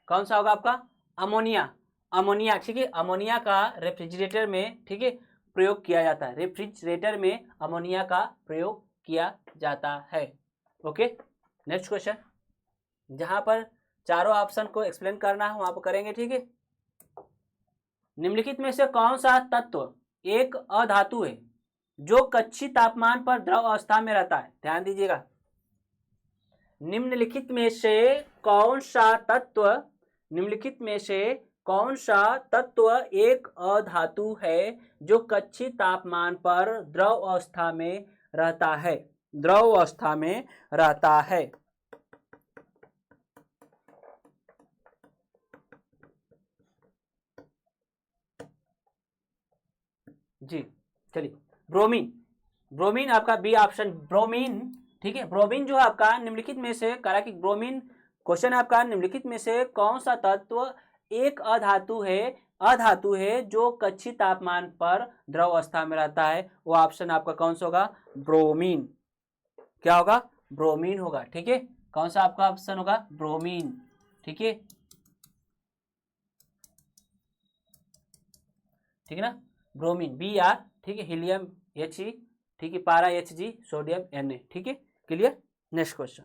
कौन सा होगा आपका? अमोनिया, ठीक है, अमोनिया का रेफ्रिजरेटर में, ठीक है, प्रयोग किया जाता है। रेफ्रिजरेटर में अमोनिया का प्रयोग किया जाता है। ओके, नेक्स्ट क्वेश्चन, जहां पर चारों ऑप्शन को एक्सप्लेन करना है वहां पर करेंगे, ठीक है। निम्नलिखित में से कौन सा तत्व एक अधातु है जो कक्षीय तापमान पर द्रव अवस्था में रहता है? ध्यान दीजिएगा, निम्नलिखित में से कौन सा तत्व एक अधातु है जो कक्षीय तापमान पर द्रव अवस्था में रहता है? द्रव अवस्था में रहता है। जी चलिए, ब्रोमीन आपका बी ऑप्शन, ब्रोमीन, ठीक है, ब्रोमीन जो आपका निम्नलिखित में से करा कि ब्रोमीन, क्वेश्चन आपका निम्नलिखित में से कौन सा तत्व एक अधातु है जो कक्षीय तापमान पर द्रव अवस्था में रहता है? वो ऑप्शन आपका कौन सा होगा? ब्रोमीन। क्या होगा? ब्रोमीन होगा, ठीक है। कौन सा आपका ऑप्शन होगा? ब्रोमीन, ठीक है, ठीक है ना, ब्रोमीन, बी आर, ठीक है, हीलियम एच ई, ठीक है, पारा H G, sodium N A, ठीक है, क्लियर। नेक्स्ट क्वेश्चन,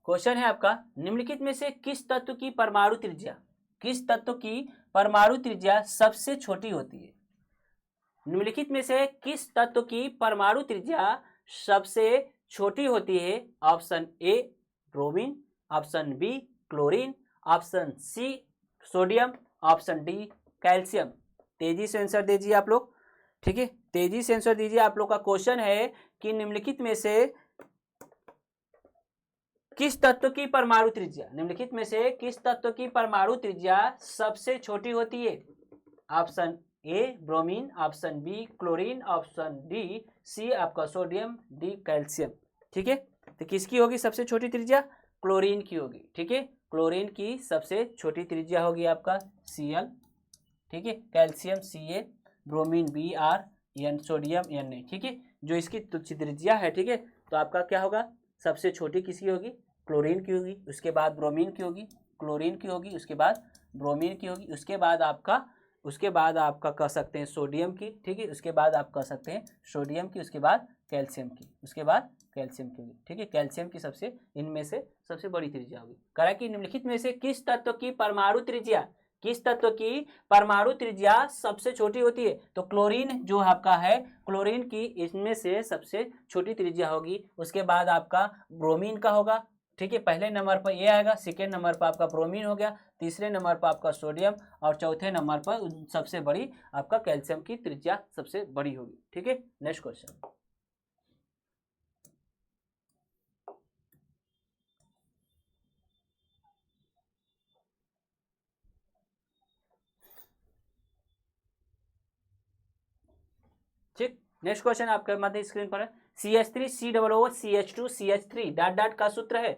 क्वेश्चन है आपका, निम्नलिखित में से किस तत्व की परमाणु त्रिज्या सबसे छोटी होती है? निम्नलिखित में से किस तत्व की परमाणु त्रिज्या सबसे छोटी होती है? Option A bromine, option B chlorine, option C sodium, option D calcium. तेजी से आंसर दीजिए आप लोग, ठीक है, तेजी से आंसर दीजिए। आप लोग का क्वेश्चन है कि निम्नलिखित में से किस तत्व की परमाणु त्रिज्या सबसे छोटी होती है? Option A bromine, option B chlorine, option D C आपका सोडियम, डी कैल्शियम, ठीक है। तो किसकी होगी सबसे छोटी त्रिज्या? क्लोरीन की होगी, ठीक है, क्लोरीन की सबसे छोटी त्रिज्या होगी आपका Cl, ठीक है, calcium Ca, bromine Br, N sodium Na, ठीक है, जो इसकी त्रिज्या है, ठीक है। तो आपका क्या होगा? सबसे छोटी किसकी होगी? क्लोरीन की होगी, उसके बाद ब्रोमीन की होगी, क्लोरीन की होगी, उसके बाद ब्रोमीन की होगी, उसके बाद आपका कह सकते हैं सोडियम की, ठीक है, उसके बाद आप कह सकते हैं सोडियम की, उसके बाद कैल्शियम की, होगी, ठीक है। कैल्शियम की सबसे, इनमें से सबसे बड़ी त्रिज्या होगी। करा कि निम्नलिखित में से किस तत्व की परमाणु त्रिज्या सबसे छोटी होती है? तो क्लोरीन जो आपका है, क्लोरीन की इसमें से सबसे छोटी त्रिज्या होगी। उसके बाद आपका ब्रोमीन का होगा, ठीक है, पहले नंबर पर ये आएगा, सेकेंड नंबर पर आपका ब्रोमीन हो गया, तीसरे नंबर पर आपका सोडियम, और चौथे नंबर पर सबसे बड़ी आपका कैल्शियम की त्रिज्या सबसे बड़ी होगी, ठीक है। नेक्स्ट क्वेश्चन, ठीक, नेक्स्ट क्वेश्चन आपके मध्य स्क्रीन पर है, CH3 COO CH2 CH3 dot dot का सूत्र है।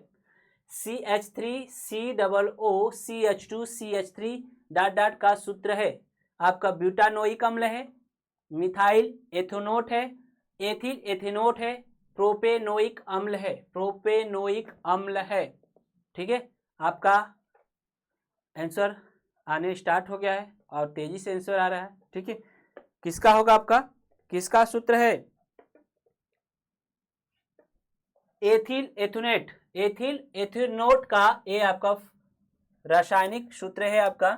CH3COO CH2CH3 डॉट डॉट का सूत्र है आपका ब्यूटानोइक अम्ल है, मिथाइल एथेनोट है, एथिल एथेनोट है, प्रोपेनोइक अम्ल है, प्रोपेनोइक अम्ल है। ठीक है, आपका आंसर आने स्टार्ट हो गया है और तेजी से आंसर आ रहा है। ठीक है, किसका होगा आपका, किसका सूत्र है, एथिल एथेनोट, एथिल एथेनोट का ये आपका रासायनिक सूत्र है आपका।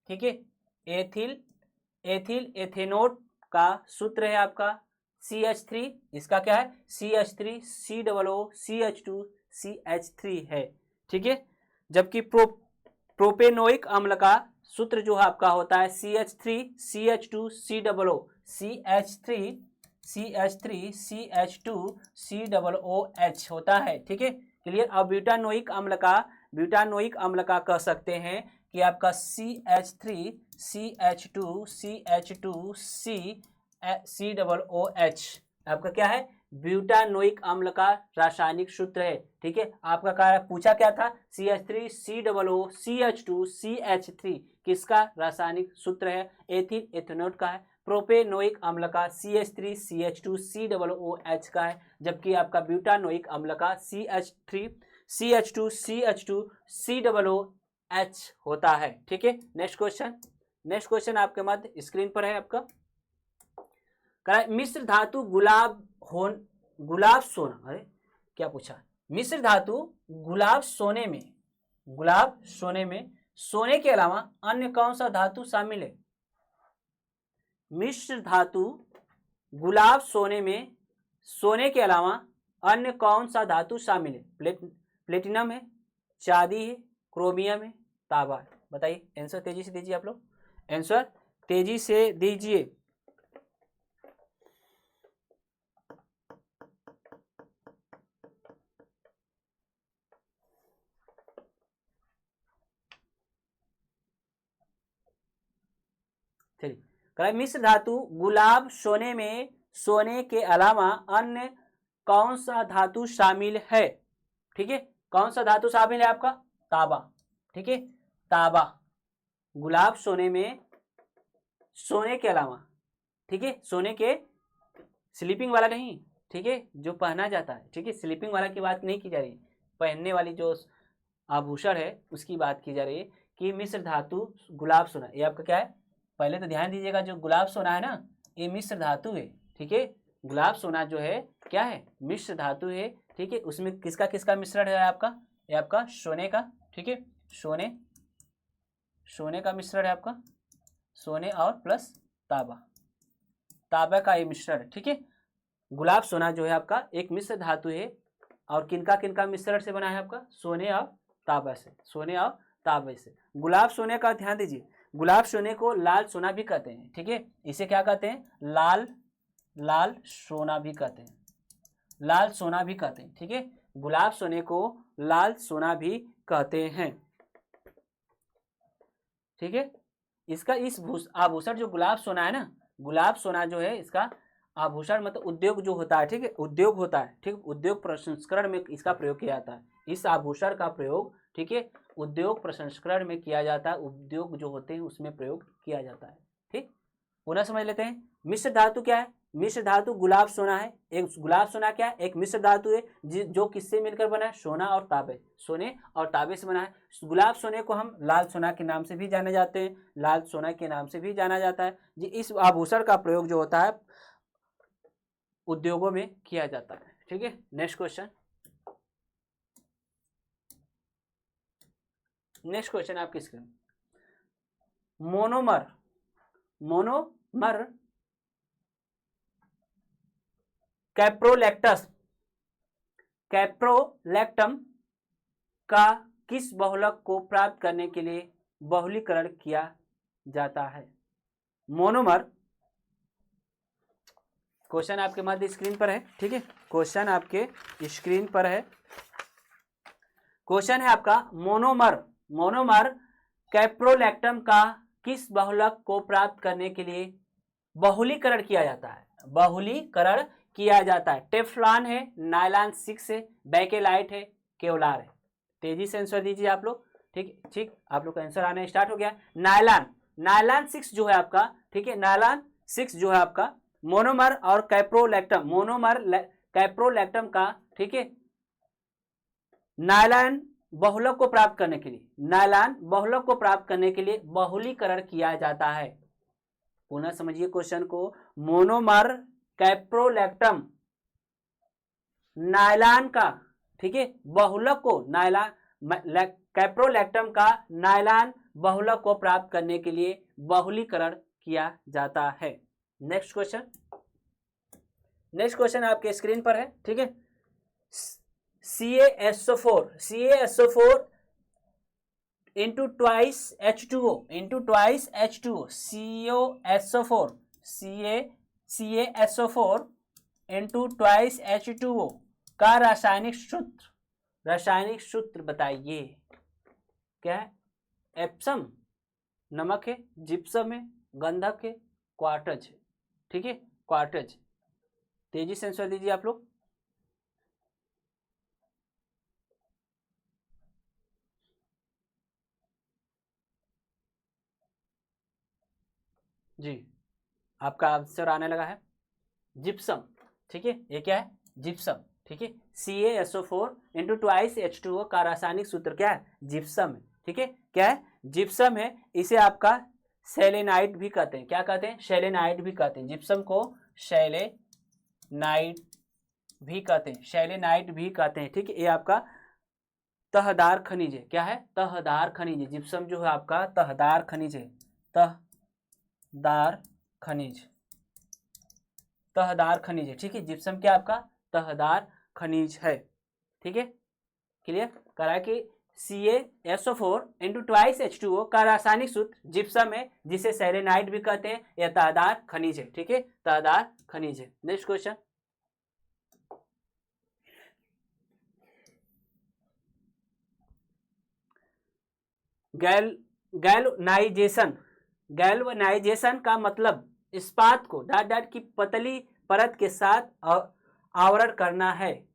ठीक है, एथिल एथेनोट का सूत्र है आपका CH3, इसका क्या है CH3 COO CH2CH3 है। ठीक है, जबकि प्रोपेनोइक अम्ल का सूत्र जो है आपका होता है CH3CH2COO CH3CH2COOH होता है। ठीक है, क्लियर। अब ब्यूटानोइक अम्ल का कह सकते हैं कि आपका CH3CH2CH2COOH आपका क्या है, ब्यूटानोइक अम्ल का रासायनिक सूत्र है। ठीक है, आपका कार्य पूछा क्या था, CH3COOCH2CH3 किसका रासायनिक सूत्र है, एथिल एथेनोट का है। प्रोपेनोइक अम्ल का CH3CH2COOH का है, जबकि आपका ब्यूटानोइक अम्ल का CH2CH2CH2COOH होता है। ठीक है, नेक्स्ट क्वेश्चन आपके मध्य स्क्रीन पर है आपका, मिश्र धातु गुलाब सोना, अरे क्या पूछा, मिश्र धातु गुलाब सोने में सोने के अलावा अन्य कौन सा धातु शामिल है। मिश्र धातु गुलाब सोने में सोने के अलावा अन्य कौन सा धातु शामिल है, प्लेटिनम है, चांदी है, क्रोमियम है, तांबा है। बताइए आंसर तेजी से दीजिए, आप लोग आंसर तेजी से दीजिए। चलिए, मिश्र धातु गुलाब सोने में सोने के अलावा अन्य कौन सा धातु शामिल है। ठीक है, कौन सा धातु शामिल है आपका, तांबा। ठीक है, तांबा गुलाब सोने में सोने के अलावा, ठीक है, सोने के स्लीपिंग वाला नहीं, ठीक है, जो पहना जाता है। ठीक है, स्लीपिंग वाला की बात नहीं की जा रही, पहनने वाली जो आभूषण है उसकी बात की जा रही है कि मिश्र धातु गुलाब सोना, ये आपका क्या है, पहले तो ध्यान दीजिएगा, जो गुलाब सोना है ना ये मिश्र धातु है। ठीक है, गुलाब सोना जो है क्या है, मिश्र धातु है। ठीक है, उसमें किसका किसका मिश्रण है आपका, ये आपका सोने का। ठीक है, सोने का मिश्रण है आपका, सोने और प्लस तांबा का ये मिश्रण है। ठीक है, गुलाब सोना जो है आपका एक मिश्र धातु है और किनका किनका मिश्रण से बना है आपका, सोने और तांबा से, सोने और तांबे से। गुलाब सोने का ध्यान दीजिए, गुलाब सोने को लाल सोना भी कहते हैं। ठीक है, इसे क्या कहते हैं, लाल सोना भी कहते हैं, लाल सोना भी कहते हैं। ठीक है, गुलाब सोने को लाल सोना भी कहते हैं। ठीक है, इसका इस आभूषण जो गुलाब सोना है ना, गुलाब सोना जो है इसका आभूषण मतलब उद्योग जो होता है। ठीक है, उद्योग होता है, ठीक, उद्योग प्रसंस्करण में इसका प्रयोग किया जाता है, इस आभूषण का प्रयोग। ठीक है, उद्योग प्रसंस्करण में किया जाता है, उद्योग जो होते हैं उसमें प्रयोग किया जाता है। ठीक, पुनः समझ लेते हैं, मिश्र धातु क्या है, मिश्र धातु गुलाब सोना है। एक गुलाब सोना क्या है, एक मिश्र धातु है जो किससे मिलकर बना है, सोना और तांबे, सोने और तांबे से बना है। गुलाब सोने को हम लाल सोना के नाम से भी जाने जाते हैं, लाल सोना के नाम से भी जाना जाता है जी। इस आभूषण का प्रयोग जो होता है उद्योगों में किया जाता है। ठीक है, नेक्स्ट क्वेश्चन आपकी स्क्रीन, मोनोमर कैप्रोलैक्टम का किस बहुलक को प्राप्त करने के लिए बहुलीकरण किया जाता है। मोनोमर, क्वेश्चन आपके मध्य स्क्रीन पर है। ठीक है, क्वेश्चन आपके स्क्रीन पर है, क्वेश्चन है आपका, मोनोमर कैप्रोलैक्टम का किस बहुलक को प्राप्त करने के लिए बहुलीकरण किया जाता है, बहुलीकरण किया जाता है। टेफ्लॉन है, नायलॉन 6 है, बेकेलाइट है, केवलार है। तेजी से आंसर दीजिए आप लोग। ठीक ठीक, आप लोग का आंसर आने स्टार्ट हो गया। नायलॉन, नायलॉन 6 जो है आपका, ठीक है, नायलॉन 6 जो है आपका मोनोमर और कैप्रोलैक्टम, मोनोमर कैप्रोलैक्टम का, ठीक है, नायलॉन बहुलक को प्राप्त करने के लिए, नायलॉन बहुलक को प्राप्त करने के लिए बहुलीकरण किया जाता है। पुनः समझिए क्वेश्चन को, मोनोमर कैप्रोलैक्टम नायलॉन का, ठीक है, बहुलक को, नायलॉन कैप्रोलैक्टम का नायलॉन बहुलक को प्राप्त करने के लिए बहुलीकरण किया जाता है। नेक्स्ट क्वेश्चन, नेक्स्ट क्वेश्चन आपके स्क्रीन पर है, ठीक है। CaSO4, CaSO4 into twice H2O, into twice H2O, CaSO4, CaSO4 into twice H2O का रासायनिक सूत्र बताइए। क्या है? एप्सम नमक है, जिप्सम है, गंधक है, क्वार्टज है, ठीक है, क्वार्टज। तेजी से आंसर दीजिए आप लोग। जी, आपका आंसर आने लगा है जिप्सम, ठीक है, ये क्या है? जिप्सम, ठीक है। CaSO4 into twice H2O का रासायनिक सूत्र क्या है? जिप्सम है, ठीक है, क्या है? जिप्सम है। इसे आपका सेलेनाइट भी कहते हैं। क्या कहते हैं? सेलेनाइट भी कहते हैं। जिप्सम को सेलेनाइट भी कहते हैं, सेलेनाइट भी कहते हैं, ठीक है। ये आपका तहदार खनिज है। क्या है? तहदार खनिज है। जिप्सम जो है आपका तहदार खनिज है, तहदार खनिज, तहदार खनिज है, ठीक है। जिप्सम क्या आपका? तहदार खनिज है, ठीक है। क्लियर करा कि CaSO4 into twice H2O का रासायनिक सूत्र जिप्सम है, जिसे सेलेनाइट भी कहते हैं। यह तहदार खनिज है, ठीक है, तहदार खनिज है। नेक्स्ट क्वेश्चन, गैल्वनाइजेशन, गैल्वनाइजेशन का मतलब इस्पात को डाट डाट की पतली परत के साथ आवरण करना है।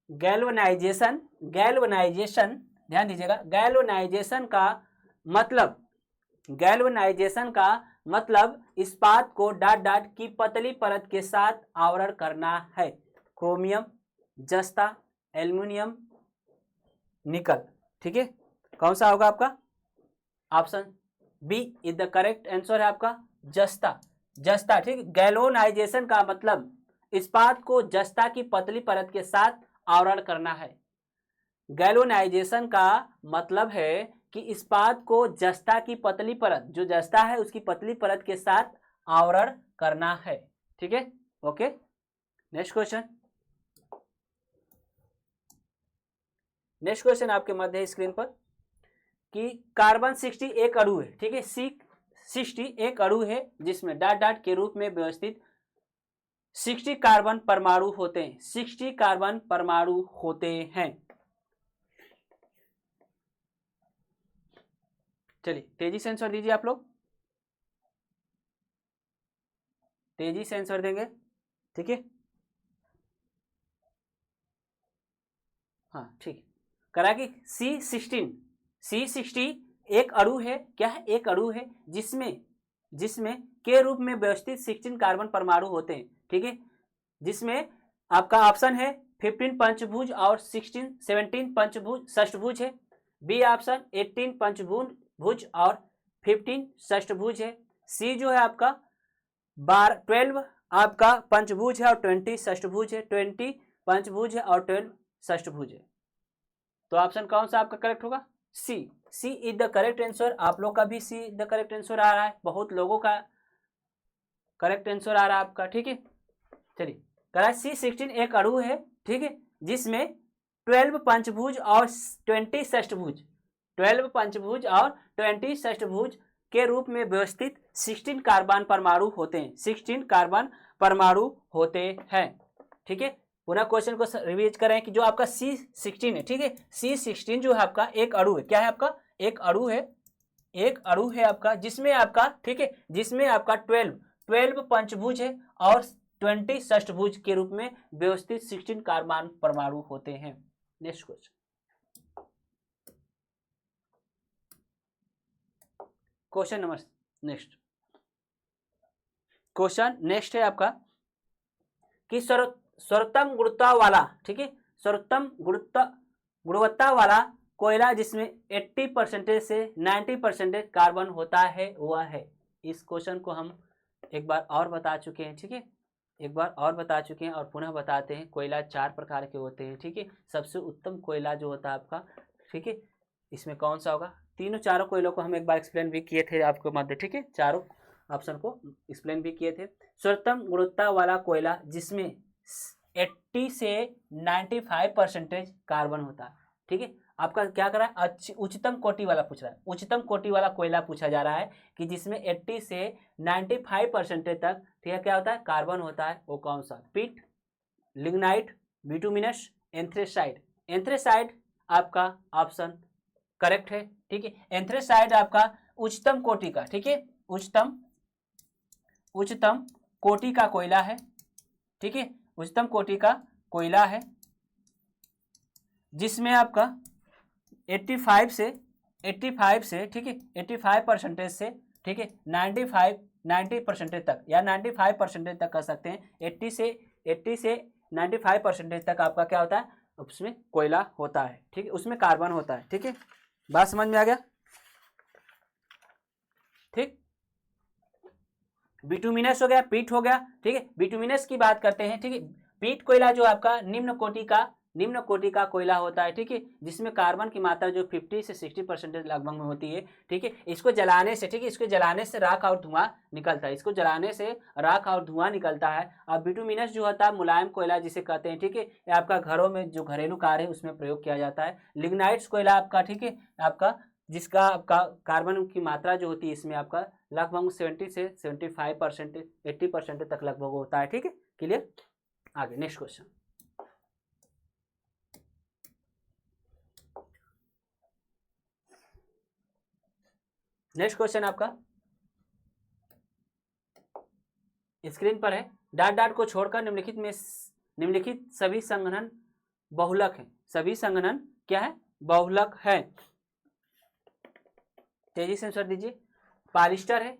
गैल्वनाइजेशन, गैल्वनाइजेशन ध्यान दीजिएगा, गैल्वनाइजेशन का मतलब, गैल्वनाइजेशन का मतलब इस्पात को डाट डाट की पतली परत के साथ आवरण करना है। क्रोमियम, जस्ता, एल्युमिनियम, निकल, ठीक है। कौन सा होगा आपका? Option B is the correct answer है आपका, जस्ता, जस्ता, ठीक। गैल्वनाइजेशन का मतलब इस्पात को जस्ता की पतली परत के साथ आवरण करना है। गैल्वनाइजेशन का मतलब है कि इस्पात को जस्ता की पतली परत, जो जस्ता है उसकी पतली परत के साथ आवरण करना है, ठीक है, okay. Next question, next question आपके मध्य है स्क्रीन पर कि कार्बन 60 एक अणु है, ठीक है, C60 एक अणु है जिसमें डाट डाट के रूप में व्यवस्थित 60 कार्बन परमाणु होते हैं, 60 कार्बन परमाणु होते हैं। चलिए तेजी से आंसर दीजिए आप लोग, तेजी से आंसर देंगे, ठीक है। हाँ ठीक, करा कि C16 एक अणु है। क्या है? एक अणु है जिसमें के रूप में व्यवस्थित 16 कार्बन परमाणु होते हैं, ठीक है। जिसमें आपका ऑप्शन है 15 पंचभुज और 17 पंचभुज षष्ठभुज है। बी ऑप्शन 18 पंचभुज और 15 षष्ठभुज है। सी जो है आपका 12 आपका पंचभुज है और 20 षष्ठभुज है, 20 पंचभुज है और 12 षष्ठभुज है। तो ऑप्शन कौन सा आपका करेक्ट होगा? सी, सी इज द करेक्ट आंसर। आप लोग का भी सी द करेक्ट आंसर आ रहा है, बहुत लोगों का करेक्ट आंसर आ रहा है आपका, ठीक है। चलिए करा C16 एक अणु है, ठीक है, जिसमें 12 पंचभुज और 20 षष्ठभुज, 12 पंचभुज और 20 षष्ठभुज के रूप में व्यवस्थित 16 कार्बन परमाणु होते हैं, 16 कार्बन परमाणु होते हैं, ठीक है। पुनः क्वेश्चन को रिवीज करें कि जो आपका C16 है, ठीक है, C16 जो है आपका एक अणु है। क्या है आपका? एक अणु है, एक अणु है आपका जिसमें आपका, ठीक है, जिसमें आपका 12 पंचभुज है और 20 षष्ठभुज के रूप में व्यवस्थित 16 कार्बन परमाणु होते हैं। Next question, question number next, question next है आपका कि सर्वोत्तम गुणवत्ता वाला, ठीक है, सर्वोत्तम गुणवत्ता वाला कोयला जिसमें 80% से 90% कार्बन होता है वह है। इस क्वेश्चन को हम एक बार और बता चुके हैं, ठीक है, एक बार और बता चुके हैं और पुनः बताते हैं। कोयला 4 प्रकार के होते हैं, ठीक है। सबसे उत्तम कोयला जो होता है आपका, ठीक है, इसमें कौन सा होगा? तीनों चारों कोयलों को हम एक बार एक्सप्लेन भी किए थे आपको मध्य, ठीक है, चारों ऑप्शन को एक्सप्लेन भी किए थे। सर्वोत्तम गुणवत्ता वाला कोयला जिसमें 80 से 95% कार्बन होता है, ठीक है। आपका क्या करा है? उच्चतम कोटि वाला पूछ रहा है, उच्चतम कोटि वाला कोयला पूछा जा रहा है कि जिसमें 80 से 95% तक, ठीक है, क्या होता है? कार्बन होता है। वो कौन सा? पिट, लिग्नाइट, बिटुमिनस, एंथ्रेसाइड। एंथ्रेसाइड आपका ऑप्शन करेक्ट है, ठीक है। एंथ्रेसाइड आपका उच्चतम कोटि का, ठीक है, उच्चतम कोटि का कोयला है, ठीक है, उच्चतम कोटि का कोयला है जिसमें आपका 85 से, ठीक है, 85% से, ठीक है, 90% तक या 95% तक कर सकते हैं। 80 से 95% तक आपका क्या होता है? उसमें कोयला होता है, ठीक है, उसमें कार्बन होता है, ठीक है। बात समझ में आ गया? ठीक, बिटुमिनस हो गया, पीट हो गया, ठीक है। बिटुमिनस की बात करते हैं, ठीक है। पीट कोयला जो आपका निम्न कोटि का कोयला होता है, ठीक है, जिसमें कार्बन की मात्रा जो 50 से 60% लगभग में होती है, ठीक है। इसको जलाने से, ठीक है, इसको जलाने से राख और धुआं निकलता है, इसको जलाने से राख और धुआं निकलता है। और बिटुमिनस जो होता है मुलायम कोयला जिसे कहते हैं, ठीक है, ये आपका घरों में जो घरेलू कार्य है उसमें प्रयोग किया जाता है। लिग्नाइट्स कोयला आपका, ठीक है, आपका जिसका आपका कार्बन की मात्रा जो होती है इसमें आपका लगभग 70 से 75%, 80% तक लगभग होता है, ठीक है। क्लियर? आगे नेक्स्ट क्वेश्चन, नेक्स्ट क्वेश्चन आपका स्क्रीन पर है। डाट डाट को छोड़कर निम्नलिखित सभी संघनन बहुलक है। सभी संघनन क्या है? बहुलक है। तेजी से आंसर दीजिए। पॉलिस्टर है,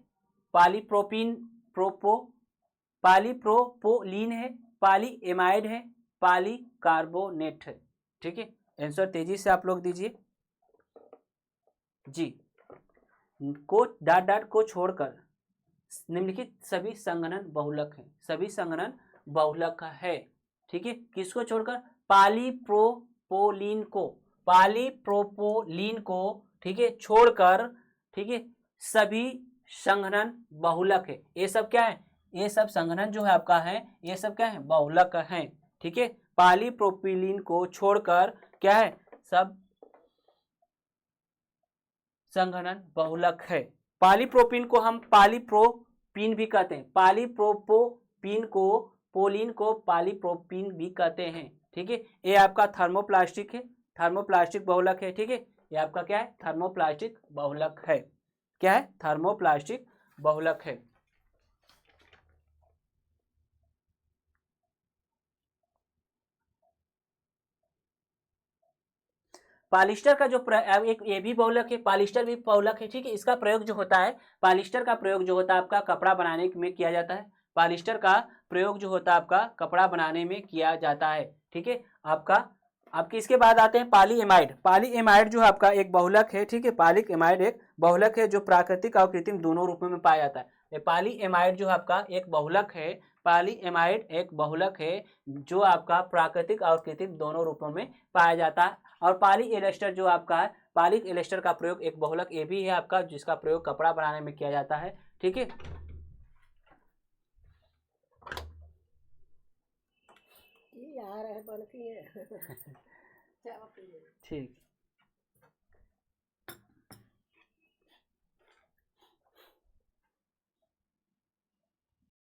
पॉलीप्रोपोलीन है, पॉलीएमाइड है, पॉलीकार्बोनेट है, ठीक है। आंसर तेजी से आप लोग दीजिए जी। को डाट डाट को छोड़कर निम्नलिखित सभी संघनन बहुलक है। सभी संघनन बहुलक है, ठीक है। किसको छोड़कर? पॉलीप्रोपोलीन को, ठीक है, छोड़कर, ठीक है, सभी संघनन बहुलक है। ये सब क्या है? ये सब संघनन जो है आपका है, ये सब क्या है? बहुलक है, ठीक है। पॉलीप्रोपिलीन को छोड़कर क्या है? सब संघनन बहुलक है। पॉलीप्रोपीन को हम पॉलीप्रोपीन भी कहते हैं। पॉलीप्रोपोपीन को, पोलीन को पॉलीप्रोपीन भी कहते हैं, ठीक है। ये आपका थर्मोप्लास्टिक है, थर्मोप्लास्टिक बहुलक है, ठीक है। ये आपका क्या है? थर्मोप्लास्टिक बहुलक है। क्या है? थर्मोप्लास्टिक बहुलक है। पॉलिस्टर का जो एक ये भी बहुलक है, पॉलिस्टर भी बहुलक है, ठीक है। इसका प्रयोग जो होता है, पॉलिस्टर का प्रयोग जो होता है आपका कपड़ा बनाने में किया जाता है। पॉलिस्टर का प्रयोग जो होता है आपका कपड़ा बनाने में किया जाता है, ठीक है। आपके इसके बाद आते हैं पॉलीएमाइड। पॉलीएमाइड जो है आपका एक बहुलक है, ठीक है। पॉलीएमाइड एक बहुलक है जो प्राकृतिक और कृत्रिम दोनों रूपों में पाया जाता है। पॉलीएमाइड जो आपका एक बहुलक है, पॉलीएमाइड एक बहुलक है जो आपका प्राकृतिक और कृत्रिम दोनों रूपों में पाया जाता है। और पॉलीएस्टर जो आपका है, पॉलीएस्टर का प्रयोग एक बहुलक ये भी है आपका जिसका प्रयोग कपड़ा बनाने में किया जाता है, ठीक है। ठीक।